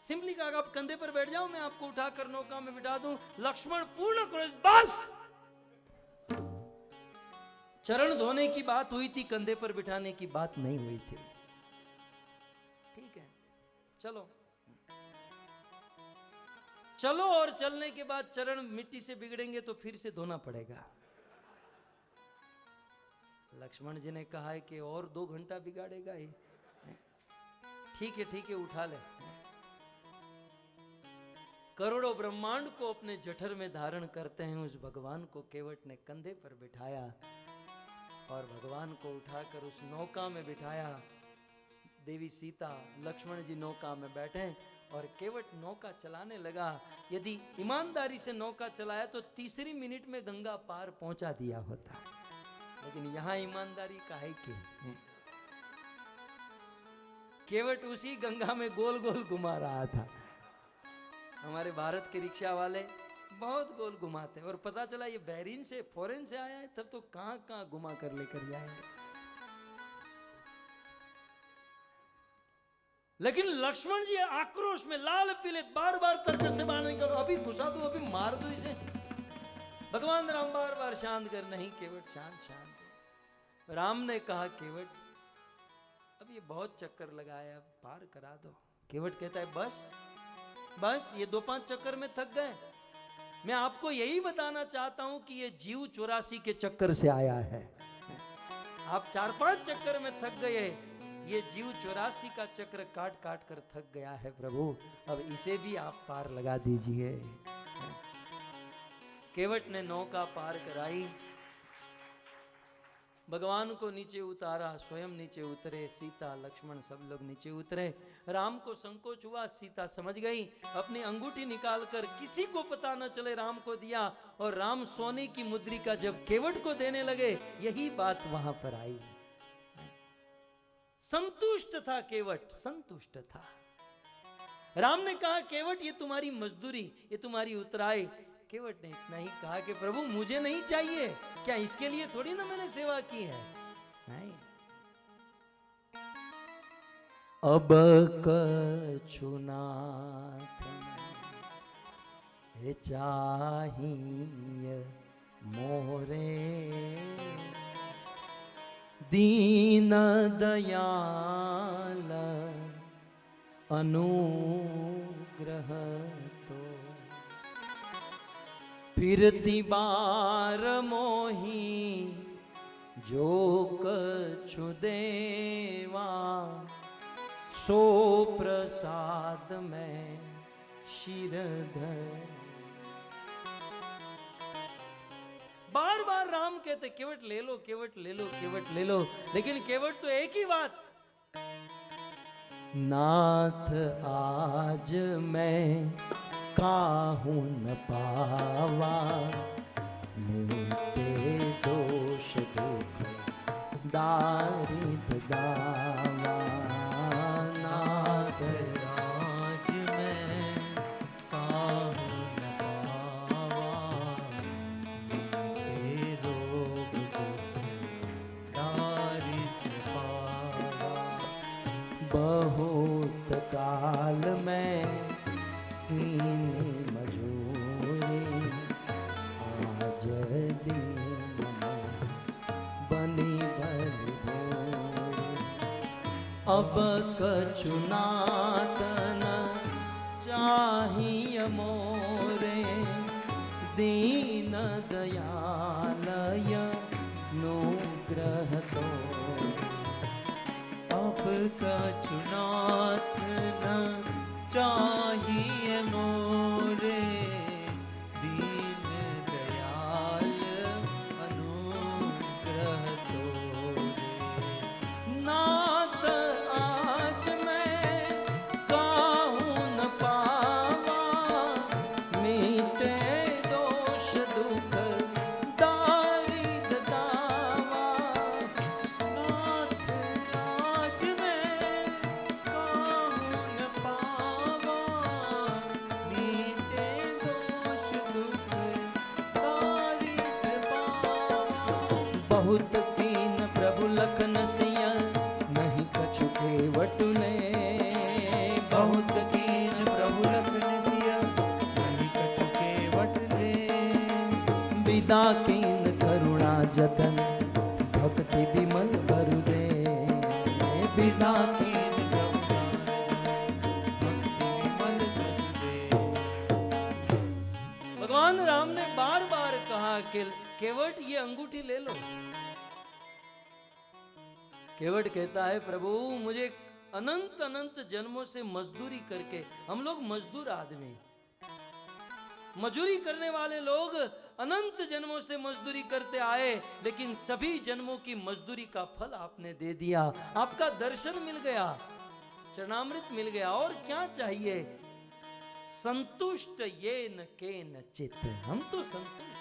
सिंपली कहा, आप कंधे पर बैठ जाओ, मैं आपको उठाकर नौका में बिठा दूं। लक्ष्मण पूर्ण क्रोध, बस। चरण धोने की बात हुई थी, कंधे पर बिठाने की बात नहीं हुई थी। ठीक है, चलो चलो। और चलने के बाद चरण मिट्टी से बिगड़ेंगे तो फिर से धोना पड़ेगा। लक्ष्मण जी ने कहा है कि और 2 घंटा बिगाड़ेगा ये। ठीक है, उठा ले। करोड़ों ब्रह्मांड को अपने जठर में धारण करते हैं उस भगवान को केवट ने कंधे पर बिठाया और भगवान को उठाकर उस नौका में बिठाया। देवी सीता, लक्ष्मण जी नौका में बैठे और केवट नौका चलाने लगा। यदि ईमानदारी से नौका चलाया तो 3 मिनट में गंगा पार पहुंचा दिया होता, लेकिन यहां ईमानदारी काहे की? केवट उसी गंगा में गोल गोल घुमा रहा था। हमारे भारत के रिक्शा वाले बहुत गोल घुमाते हैं, और पता चला ये बहरीन से, फॉरेन से आया है, तब तो कहां कहां घुमा कर लेकर जाएंगे। लेकिन लक्ष्मण जी आक्रोश में लाल पीले बार बार तर्क से बाहर निकलो, अभी घुसा दो, अभी मार दो इसे। भगवान राम बार बार शांत कर, नहीं केवट शांत। राम ने कहा, केवट अब ये बहुत चक्कर लगाया, अब पार करा दो। केवट कहता है, बस ये 2-5 चक्कर में थक गए। मैं आपको यही बताना चाहता हूं कि ये जीव 84 के चक्कर से आया है। आप 4-5 चक्कर में थक गए, ये जीव 84 का चक्र काट काट कर थक गया है प्रभु, अब इसे भी आप पार लगा दीजिए। केवट ने नौका पार कराई, भगवान को नीचे उतारा, स्वयं नीचे उतरे, सीता लक्ष्मण सब लोग नीचे उतरे। राम को संकोच हुआ, सीता समझ गई, अपनी अंगूठी निकालकर किसी को पता न चले राम को दिया, और राम सोने की मुद्रिका जब केवट को देने लगे, यही बात वहां पर आई। संतुष्ट था केवट, संतुष्ट था। राम ने कहा, केवट ये तुम्हारी मजदूरी, ये तुम्हारी उतराई। केवट ने इतना ही कहा कि प्रभु मुझे नहीं चाहिए, क्या इसके लिए थोड़ी ना मैंने सेवा की है। नहीं, अब कछु नाथ चाहिए मोरे, दीन दयाल अनुग्रह तो, फिरती बार मोही जो कछु देवा, सो प्रसाद में शिरधर। बार बार राम कहते, केवट ले लो, केवट ले लो, केवट ले लो, लेकिन केवट तो एक ही बात, नाथ आज मैं काहू न पावा, मेरे दोष दुख दारिद दावा। नाथ आज मैं काहू न पावा, मेरे रोग दुख दारिद्र पावा। बहुत काल में कीनी मजूरी, आज दीन बनी बल भूरी। अब कछु नातन चाहिए मोरे, दीन दयालय अनुग्रह तो। अब कछु नाथ न चाहिए मोरे, दीन दयाल अनुग्रह तोरे। नाथ आज मैं काहू न पावा, मीटे दोष दुख दारिद दावा। नाथ आज मैं काहू न पावा, मीटे दोष दुख दारिद्र पावा। बहुत कीन प्रभु लखन सिया, नहीं कछु केवट ले। बहुत कीन प्रभु लखन सिया, नहीं कछु केवट ले। विदा कीन करुणा जतन, भक्ति विमल बरु दे। विदा कीन प्रभु भक्ति विमल बरु दे। भगवान राम ने बार बार कहा कि केवट ये अंगूठी ले लो। केवट कहता है प्रभु मुझे अनंत अनंत जन्मों से मजदूरी करके, हम लोग मजदूर आदमी, मजदूरी करने वाले लोग अनंत जन्मों से मजदूरी करते आए, लेकिन सभी जन्मों की मजदूरी का फल आपने दे दिया। आपका दर्शन मिल गया, चरणामृत मिल गया, और क्या चाहिए। संतुष्ट ये न के न चित, हम तो संतुष्ट।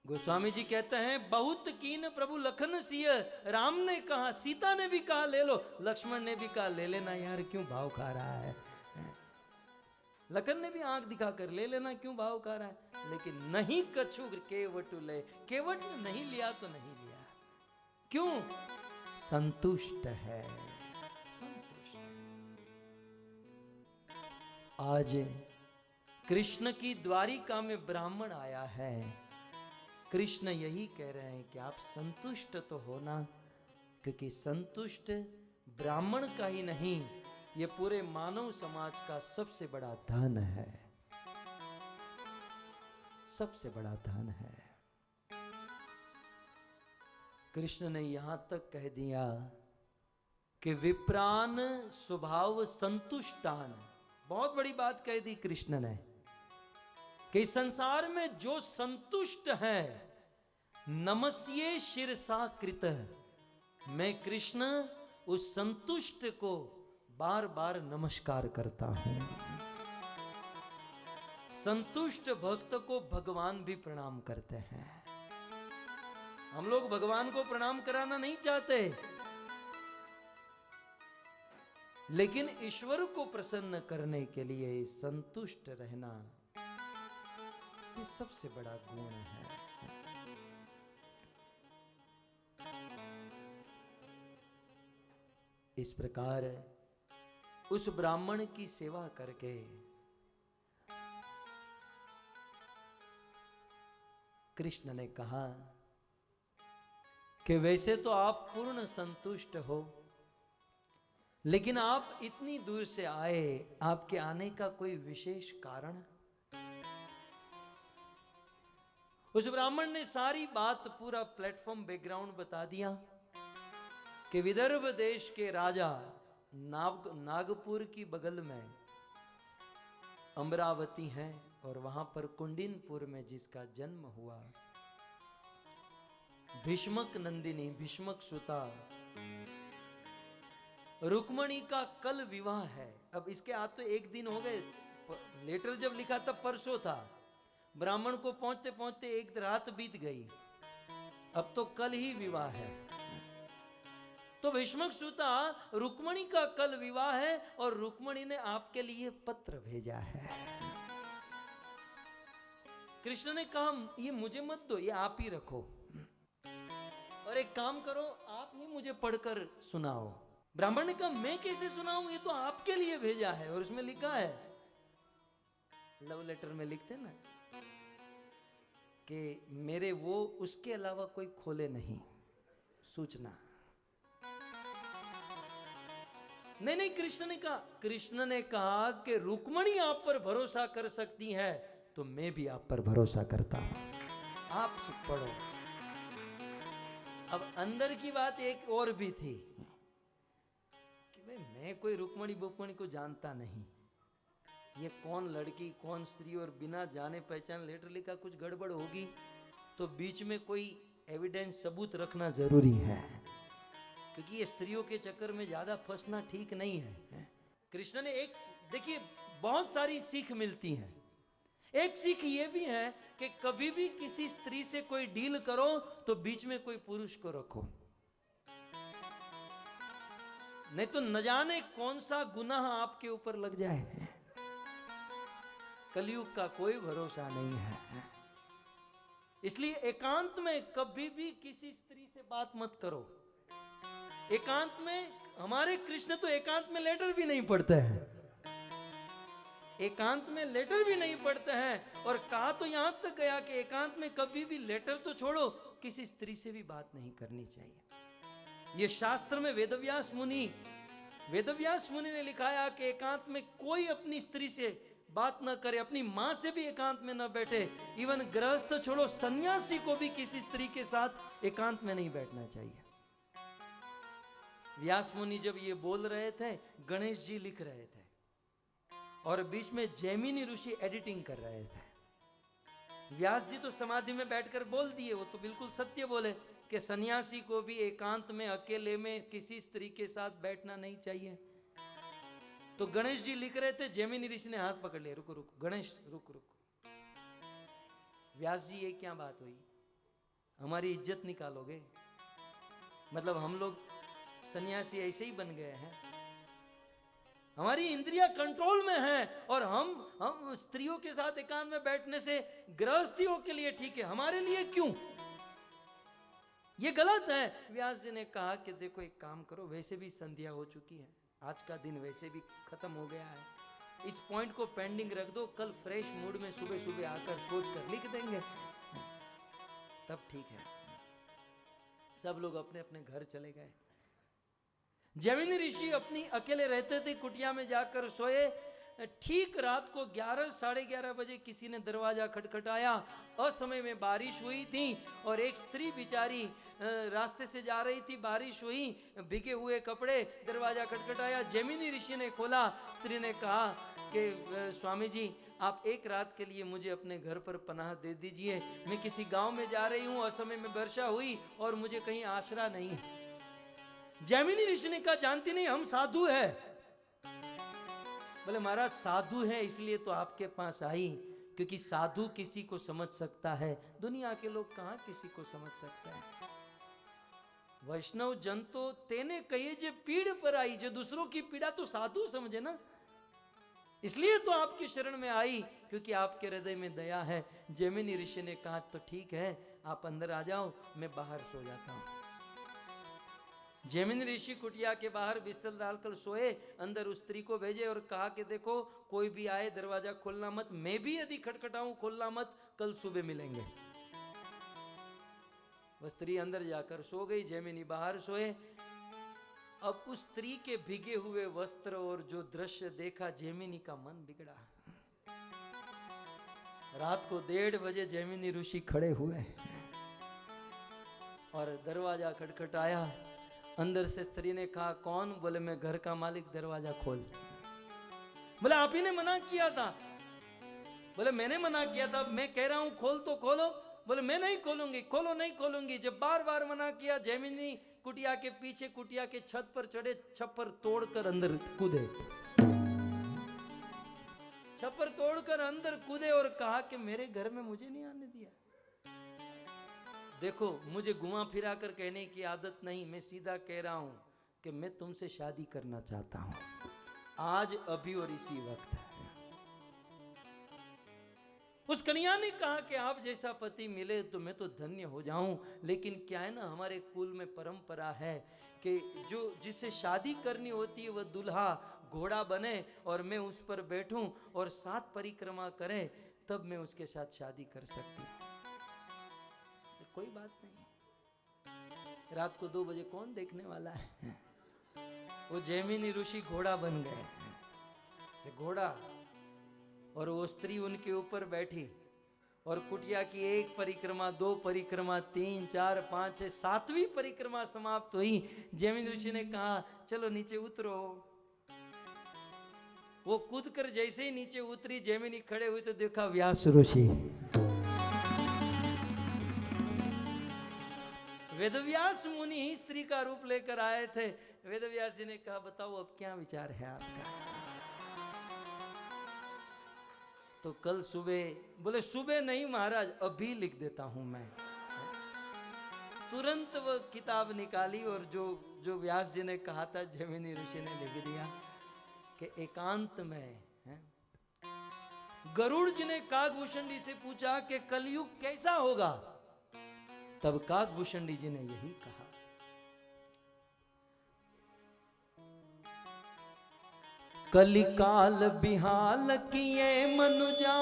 गोस्वामी जी कहते हैं बहुत कीन प्रभु लखन सिय। राम ने कहा, सीता ने भी कहा ले लो, लक्ष्मण ने भी कहा ले लेना यार, क्यों भाव खा रहा है। लखन ने भी आंख दिखाकर ले लेना, क्यों भाव खा रहा है। लेकिन नहीं कछु केवट ले, केवट ने नहीं लिया तो नहीं लिया। क्यों? संतुष्ट है, संतुष्ट। आज कृष्ण की द्वारिका में ब्राह्मण आया है। कृष्ण यही कह रहे हैं कि आप संतुष्ट तो होना, क्योंकि संतुष्ट ब्राह्मण का ही नहीं, ये पूरे मानव समाज का सबसे बड़ा धन है, सबसे बड़ा धन है। कृष्ण ने यहां तक कह दिया कि विप्रान स्वभाव संतुष्टान। बहुत बड़ी बात कह दी कृष्ण ने कि संसार में जो संतुष्ट है, नमस्ये शिरसा कृत, मैं कृष्ण उस संतुष्ट को बार बार नमस्कार करता हूं। संतुष्ट भक्त को भगवान भी प्रणाम करते हैं। हम लोग भगवान को प्रणाम कराना नहीं चाहते, लेकिन ईश्वर को प्रसन्न करने के लिए संतुष्ट रहना, ये सबसे बड़ा गुण है। इस प्रकार उस ब्राह्मण की सेवा करके कृष्ण ने कहा कि वैसे तो आप पूर्ण संतुष्ट हो, लेकिन आप इतनी दूर से आए, आपके आने का कोई विशेष कारण? उस ब्राह्मण ने सारी बात, पूरा प्लेटफॉर्म बैकग्राउंड बता दिया कि विदर्भ देश के राजा नागपुर की बगल में अमरावती है, और वहां पर कुंडिनपुर में जिसका जन्म हुआ, भीष्मक नंदिनी, भीष्मक सुता रुक्मणी का कल विवाह है। अब इसके आज तो एक दिन हो गए, लेटर जब लिखा तब परसों था, ब्राह्मण को पहुंचते पहुंचते एक रात बीत गई, अब तो कल ही विवाह है। तो भीष्मक सूता, रुक्मणी का कल विवाह है और रुक्मणी ने आपके लिए पत्र भेजा है। कृष्ण ने कहा ये मुझे मत दो, ये आप ही रखो, और एक काम करो आप ही मुझे पढ़कर सुनाओ। ब्राह्मण ने कहा मैं कैसे सुनाऊं, ये तो आपके लिए भेजा है। और उसमें लिखा है, लव लेटर में लिखते ना कि मेरे वो उसके अलावा कोई खोले नहीं सूचना। नहीं, कृष्ण ने कहा कि रुक्मणी आप पर भरोसा कर सकती है तो मैं भी आप पर भरोसा करता हूं, आप पढ़ो। अब अंदर की बात एक और भी थी कि भाई मैं कोई रुक्मणी बुक्मणी को जानता नहीं, ये कौन लड़की कौन स्त्री, और बिना जाने पहचान लेटर लिखा, कुछ गड़बड़ होगी तो बीच में कोई एविडेंस सबूत रखना जरूरी है, क्योंकि ये स्त्रियों के चक्कर में ज्यादा फंसना ठीक नहीं है। कृष्ण ने एक, देखिए बहुत सारी सीख मिलती हैं। एक सीख ये भी है कि कभी भी किसी स्त्री से कोई डील करो तो बीच में कोई पुरुष को रखो, नहीं तो न जाने कौन सा गुनाह आपके ऊपर लग जाए। कलयुग का कोई भरोसा नहीं है, इसलिए एकांत में कभी भी किसी स्त्री से बात मत करो। एकांत में, हमारे कृष्ण तो एकांत में लेटर भी नहीं पढ़ते हैं, एकांत में लेटर भी नहीं पढ़ते हैं। और कहा तो यहां तक गया कि एकांत में कभी भी लेटर तो छोड़ो, किसी स्त्री से भी बात नहीं करनी चाहिए। ये शास्त्र में वेदव्यास मुनि ने लिखाया कि एकांत में कोई अपनी स्त्री से बात न करे, अपनी मां से भी एकांत में न बैठे, इवन गृहस्थ छोड़ो सन्यासी को भी किसी स्त्री के साथ एकांत में नहीं बैठना चाहिए। व्यास मुनि जब ये बोल रहे थे, गणेश जी लिख रहे थे और बीच में जैमिनी ऋषि एडिटिंग कर रहे थे। व्यास जी तो समाधि में बैठकर बोल दिए, वो तो बिल्कुल सत्य बोले कि सन्यासी को भी एकांत में अकेले में किसी स्त्री के साथ बैठना नहीं चाहिए। तो गणेश जी लिख रहे थे, जैमिनी ऋषि ने हाथ पकड़ लिया, रुको रुको गणेश रुको। व्यास जी ये क्या बात हुई, हमारी इज्जत निकालोगे? मतलब हम लोग सन्यासी ऐसे ही बन गए हैं? हमारी इंद्रियां कंट्रोल में हैं और हम स्त्रियों के साथ एकांत में बैठने से गृहस्थियों के लिए ठीक है, हमारे लिए क्यों? ये गलत है। व्यास जी ने कहा कि देखो एक काम करो, वैसे भी संध्या हो चुकी है, आज का दिन वैसे भी खत्म हो गया है, इस पॉइंट को पेंडिंग रख दो, कल फ्रेश मूड में सुबह सुबह आकर सोच कर लिख देंगे, तब ठीक है। सब लोग अपने अपने घर चले गए। जैमिनी ऋषि अपनी अकेले रहते थे, कुटिया में जाकर सोए। ठीक रात को 11 साढ़े 11 बजे किसी ने दरवाजा खटखटाया। असमय में बारिश हुई थी और एक स्त्री बिचारी रास्ते से जा रही थी, बारिश हुई, भीगे हुए कपड़े, दरवाजा खटखटाया। जैमिनी ऋषि ने खोला। स्त्री ने कहा कि स्वामी जी आप एक रात के लिए मुझे अपने घर पर पनाह दे दीजिए, मैं किसी गांव में जा रही हूँ, असमय में वर्षा हुई और मुझे कहीं आसरा नहीं है। जैमिनी ऋषि ने कहा जानती नहीं हम साधु है। बोले महाराज साधु है इसलिए तो आपके पास आई, क्योंकि साधु किसी को समझ सकता है, दुनिया के लोग कहां किसी को समझ सकते हैं। वैष्णव जन तो तेने कहिए जे पीड़ पर आई, जो दूसरों की पीड़ा तो साधु समझे ना, इसलिए तो आपकी शरण में आई, क्योंकि आपके हृदय में दया है। जैमिनी ऋषि ने कहा तो ठीक है आप अंदर आ जाओ, मैं बाहर सो जाता हूं। जैमिनी ऋषि कुटिया के बाहर बिस्तर डालकर सोए, अंदर उस स्त्री को भेजे और कहा कि देखो कोई भी आए दरवाजा खोलना मत, मैं भी यदि खटखटाऊं खोलना मत, कल सुबह मिलेंगे। वह स्त्री अंदर जाकर सो गई, जैमिनी बाहर सोए। अब उस स्त्री के भीगे हुए वस्त्र और जो दृश्य देखा, जैमिनी का मन बिगड़ा। रात को 1:30 बजे जैमिनी ऋषि खड़े हुए और दरवाजा खटखटाया। अंदर से स्त्री ने कहा कौन? बोले मैं घर का मालिक, दरवाजा खोल। बोले आप ही ने मना किया था। बोले मैंने मना किया था, मैं कह रहा हूं खोल तो खोलो। बोले मैं नहीं खोलूंगी। खोलो नहीं खोलूंगी। जब बार बार मना किया, जैमिनी कुटिया के पीछे, कुटिया के छत पर चढ़े, छप्पर तोड़कर अंदर कूदे, छप्पर तोड़कर अंदर कूदे और कहा कि मेरे घर में मुझे नहीं आने दिया। देखो, मुझे घुमा फिरा कर कहने की आदत नहीं, मैं सीधा कह रहा हूं कि मैं तुमसे शादी करना चाहता हूं, आज, अभी और इसी वक्त। उस कन्या ने कहा कि आप जैसा पति मिले तो मैं तो धन्य हो जाऊं, लेकिन क्या है ना, हमारे कुल में परंपरा है कि जो जिससे शादी करनी होती है वह दूल्हा घोड़ा बने और मैं उस पर बैठूं और 7 परिक्रमा करे, तब मैं उसके साथ शादी कर सकती हूं। कोई बात नहीं, रात को 2 बजे कौन देखने वाला है। वो जैमिनी ऋषि घोड़ा बन गए, घोड़ा, और वो स्त्री उनके ऊपर बैठी और कुटिया की 1 परिक्रमा, 2 परिक्रमा, 3, 4, 5, 6, 7वीं परिक्रमा समाप्त हुई। जैमिनी ऋषि ने कहा चलो नीचे उतरो। वो कूदकर जैसे ही नीचे उतरी, जैमिनी खड़े हुए तो देखा व्यास ऋषि। वेदव्यास मुनि ही स्त्री का रूप लेकर आए थे। वेदव्यास जी ने कहा बताओ अब क्या विचार है आपका। तो कल सुबह, बोले सुबह नहीं महाराज, अभी लिख देता हूं मैं। तुरंत वो किताब निकाली और जो व्यास जी ने कहा था जैमिनी ऋषि ने लिख दिया कि एकांत में है। गरुड़ जी ने काकभूषण जी से पूछा कि कलयुग कैसा होगा, तब काकभूषण जी ने यही कहा, कलिकाल बिहाल किए मनुजा,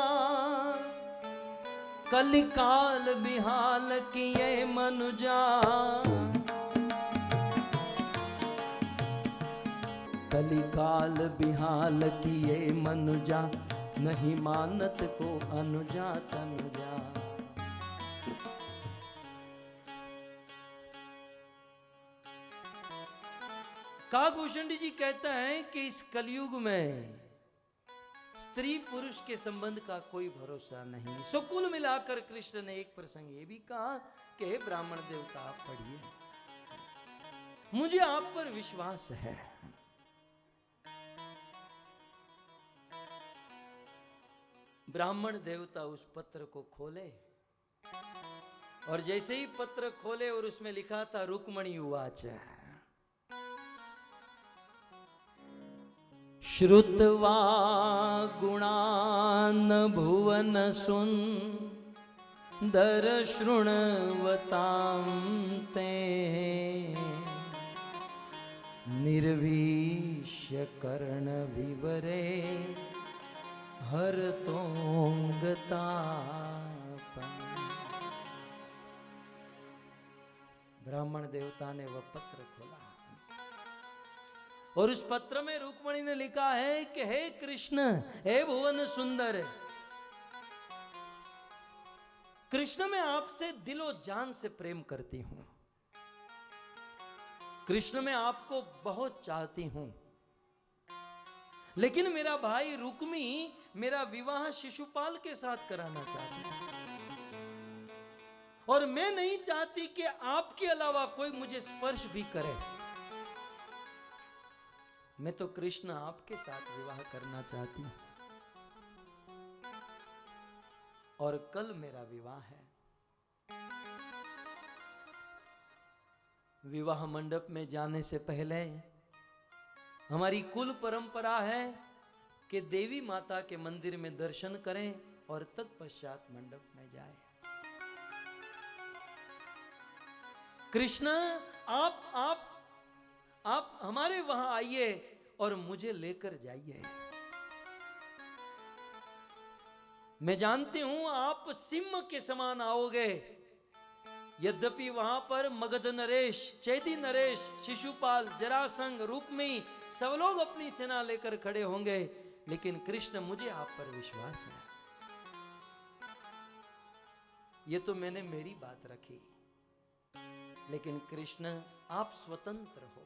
कलिकाल बिहाल किए मनुजा, कलिकाल बिहाल किए मनुजा, नहीं मानत को अनुजा तनुजा। काकभूषण जी कहते हैं कि इस कलयुग में स्त्री पुरुष के संबंध का कोई भरोसा नहीं। सो कुल मिलाकर कृष्ण ने एक प्रसंग ये भी कहा कि हे ब्राह्मण देवता आप पढ़िए, मुझे आप पर विश्वास है। ब्राह्मण देवता उस पत्र को खोले और जैसे ही पत्र खोले और उसमें लिखा था रुक्मणी उवाच, श्रुत्वा गुणान् भुवन सुंदर शृण्वतां ते, निर्वीश्य कर्ण विवरे हरतोंगतापम्। ब्राह्मण देवता ने वह पत्र खोला और उस पत्र में रुक्मणी ने लिखा है कि हे कृष्ण, हे भुवन सुंदर, कृष्ण मैं आपसे दिलो जान से प्रेम करती हूं, कृष्ण मैं आपको बहुत चाहती हूं, लेकिन मेरा भाई रुक्मी मेरा विवाह शिशुपाल के साथ कराना चाहती है और मैं नहीं चाहती कि आपके अलावा कोई मुझे स्पर्श भी करे। मैं तो कृष्ण आपके साथ विवाह करना चाहती हूं और कल मेरा विवाह है। विवाह मंडप में जाने से पहले हमारी कुल परंपरा है कि देवी माता के मंदिर में दर्शन करें और तत्पश्चात मंडप में जाएं। कृष्ण आप हमारे वहां आइए और मुझे लेकर जाइए। मैं जानती हूं आप सिंह के समान आओगे, यद्यपि वहां पर मगध नरेश, चैती नरेश, शिशुपाल, जरासंध, रुक्मी सब लोग अपनी सेना लेकर खड़े होंगे, लेकिन कृष्ण मुझे आप पर विश्वास है। ये तो मैंने मेरी बात रखी, लेकिन कृष्ण आप स्वतंत्र हो।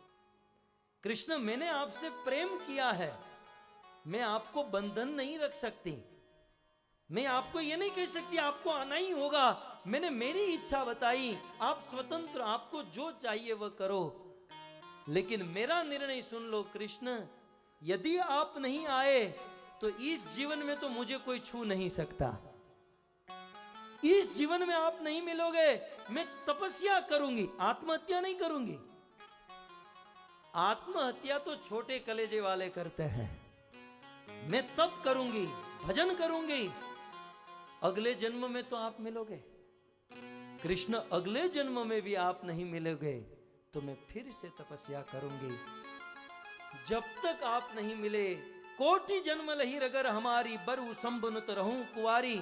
कृष्ण मैंने आपसे प्रेम किया है, मैं आपको बंधन नहीं रख सकती, मैं आपको ये नहीं कह सकती आपको आना ही होगा, मैंने मेरी इच्छा बताई, आप स्वतंत्र, आपको जो चाहिए वह करो, लेकिन मेरा निर्णय सुन लो कृष्ण, यदि आप नहीं आए तो इस जीवन में तो मुझे कोई छू नहीं सकता। इस जीवन में आप नहीं मिलोगे, मैं तपस्या करूंगी, आत्महत्या नहीं करूंगी। आत्महत्या तो छोटे कलेजे वाले करते हैं, मैं तप करूंगी, भजन करूंगी, अगले जन्म में तो आप मिलोगे। कृष्ण अगले जन्म में भी आप नहीं मिलोगे तो मैं फिर से तपस्या करूंगी। जब तक आप नहीं मिले, कोटि जन्म लही रगर हमारी, बरु संबनुत रहूं कुंवारी,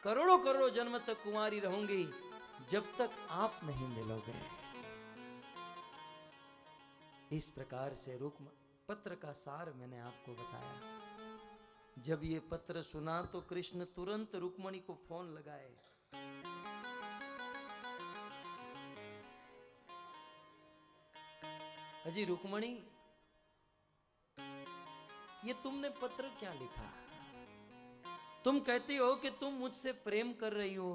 करोड़ों करोड़ों जन्म तक कुंवारी रहूंगी, जब तक आप नहीं मिलोगे। इस प्रकार से रुक्म पत्र का सार मैंने आपको बताया। जब ये पत्र सुना तो कृष्ण तुरंत रुक्मणी को फोन लगाए। अजी रुक्मणी, ये तुमने पत्र क्या लिखा? तुम कहती हो कि तुम मुझसे प्रेम कर रही हो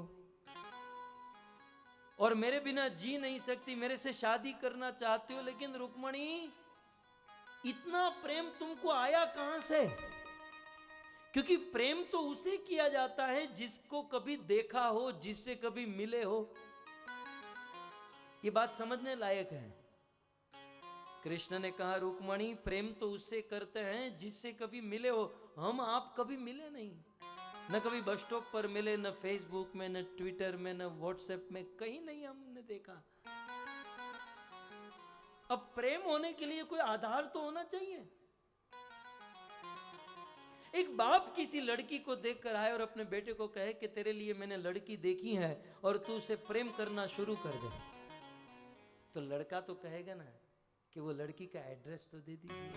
और मेरे बिना जी नहीं सकती, मेरे से शादी करना चाहती हो, लेकिन रुक्मणी इतना प्रेम तुमको आया कहां से? क्योंकि प्रेम तो उसे किया जाता है जिसको कभी देखा हो, जिससे कभी मिले हो। ये बात समझने लायक है। कृष्ण ने कहा रुक्मणी, प्रेम तो उससे करते हैं जिससे कभी मिले हो। हम आप कभी मिले नहीं, न कभी बस स्टॉप पर मिले, न फेसबुक में, न ट्विटर में, न व्हाट्सएप में, कहीं नहीं हमने देखा। अब प्रेम होने के लिए कोई आधार तो होना चाहिए। एक बाप किसी लड़की को देखकर आए और अपने बेटे को कहे कि तेरे लिए मैंने लड़की देखी है और तू उसे प्रेम करना शुरू कर दे, तो लड़का तो कहेगा ना कि वो लड़की का एड्रेस तो दे दीजिए।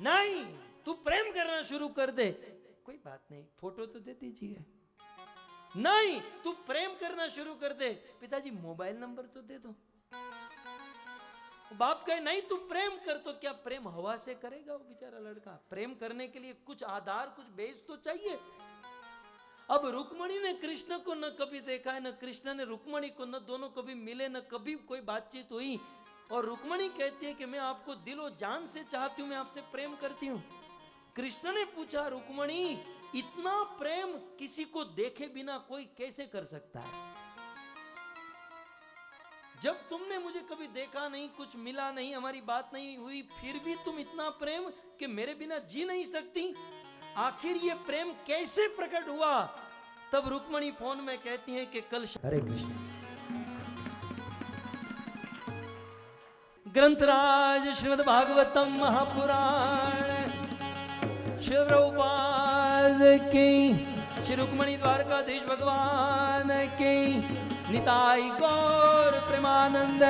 नहीं, तू प्रेम करना शुरू कर दे, कोई बात नहीं, फोटो तो दे दीजिए। नहीं, तू प्रेम करना शुरू कर दे, पिताजी मोबाइल नंबर तो दे दो। बाप कहे नहीं तू प्रेम कर, तो क्या प्रेम हवा से करेगा वो बेचारा लड़का? प्रेम करने के लिए कुछ आधार, कुछ बेस तो चाहिए। अब रुक्मणी ने कृष्ण को न कभी देखा है, न कृष्ण ने रुक्मणी को, न दोनों कभी मिले, न कभी कोई बातचीत हुई, और रुक्मणी कहती है कि मैं आपको दिलो जान से चाहती हूं, मैं आपसे प्रेम करती हूं। कृष्ण ने पूछा रुक्मणी, इतना प्रेम किसी को देखे बिना कोई कैसे कर सकता है? जब तुमने मुझे कभी देखा नहीं, कुछ मिला नहीं, हमारी बात नहीं हुई, फिर भी तुम इतना प्रेम कि मेरे बिना जी नहीं सकती। आखिर ये प्रेम कैसे प्रकट हुआ? तब रुक्मणी फोन में कहती है कि कल हरे कृष्ण। ग्रंथराज श्रीमद् भागवतम महापुराण श्री प्रभुपाद की, श्री रुक्मणी द्वारकाधीश भगवान की, निताई गौर प्रेमानंद।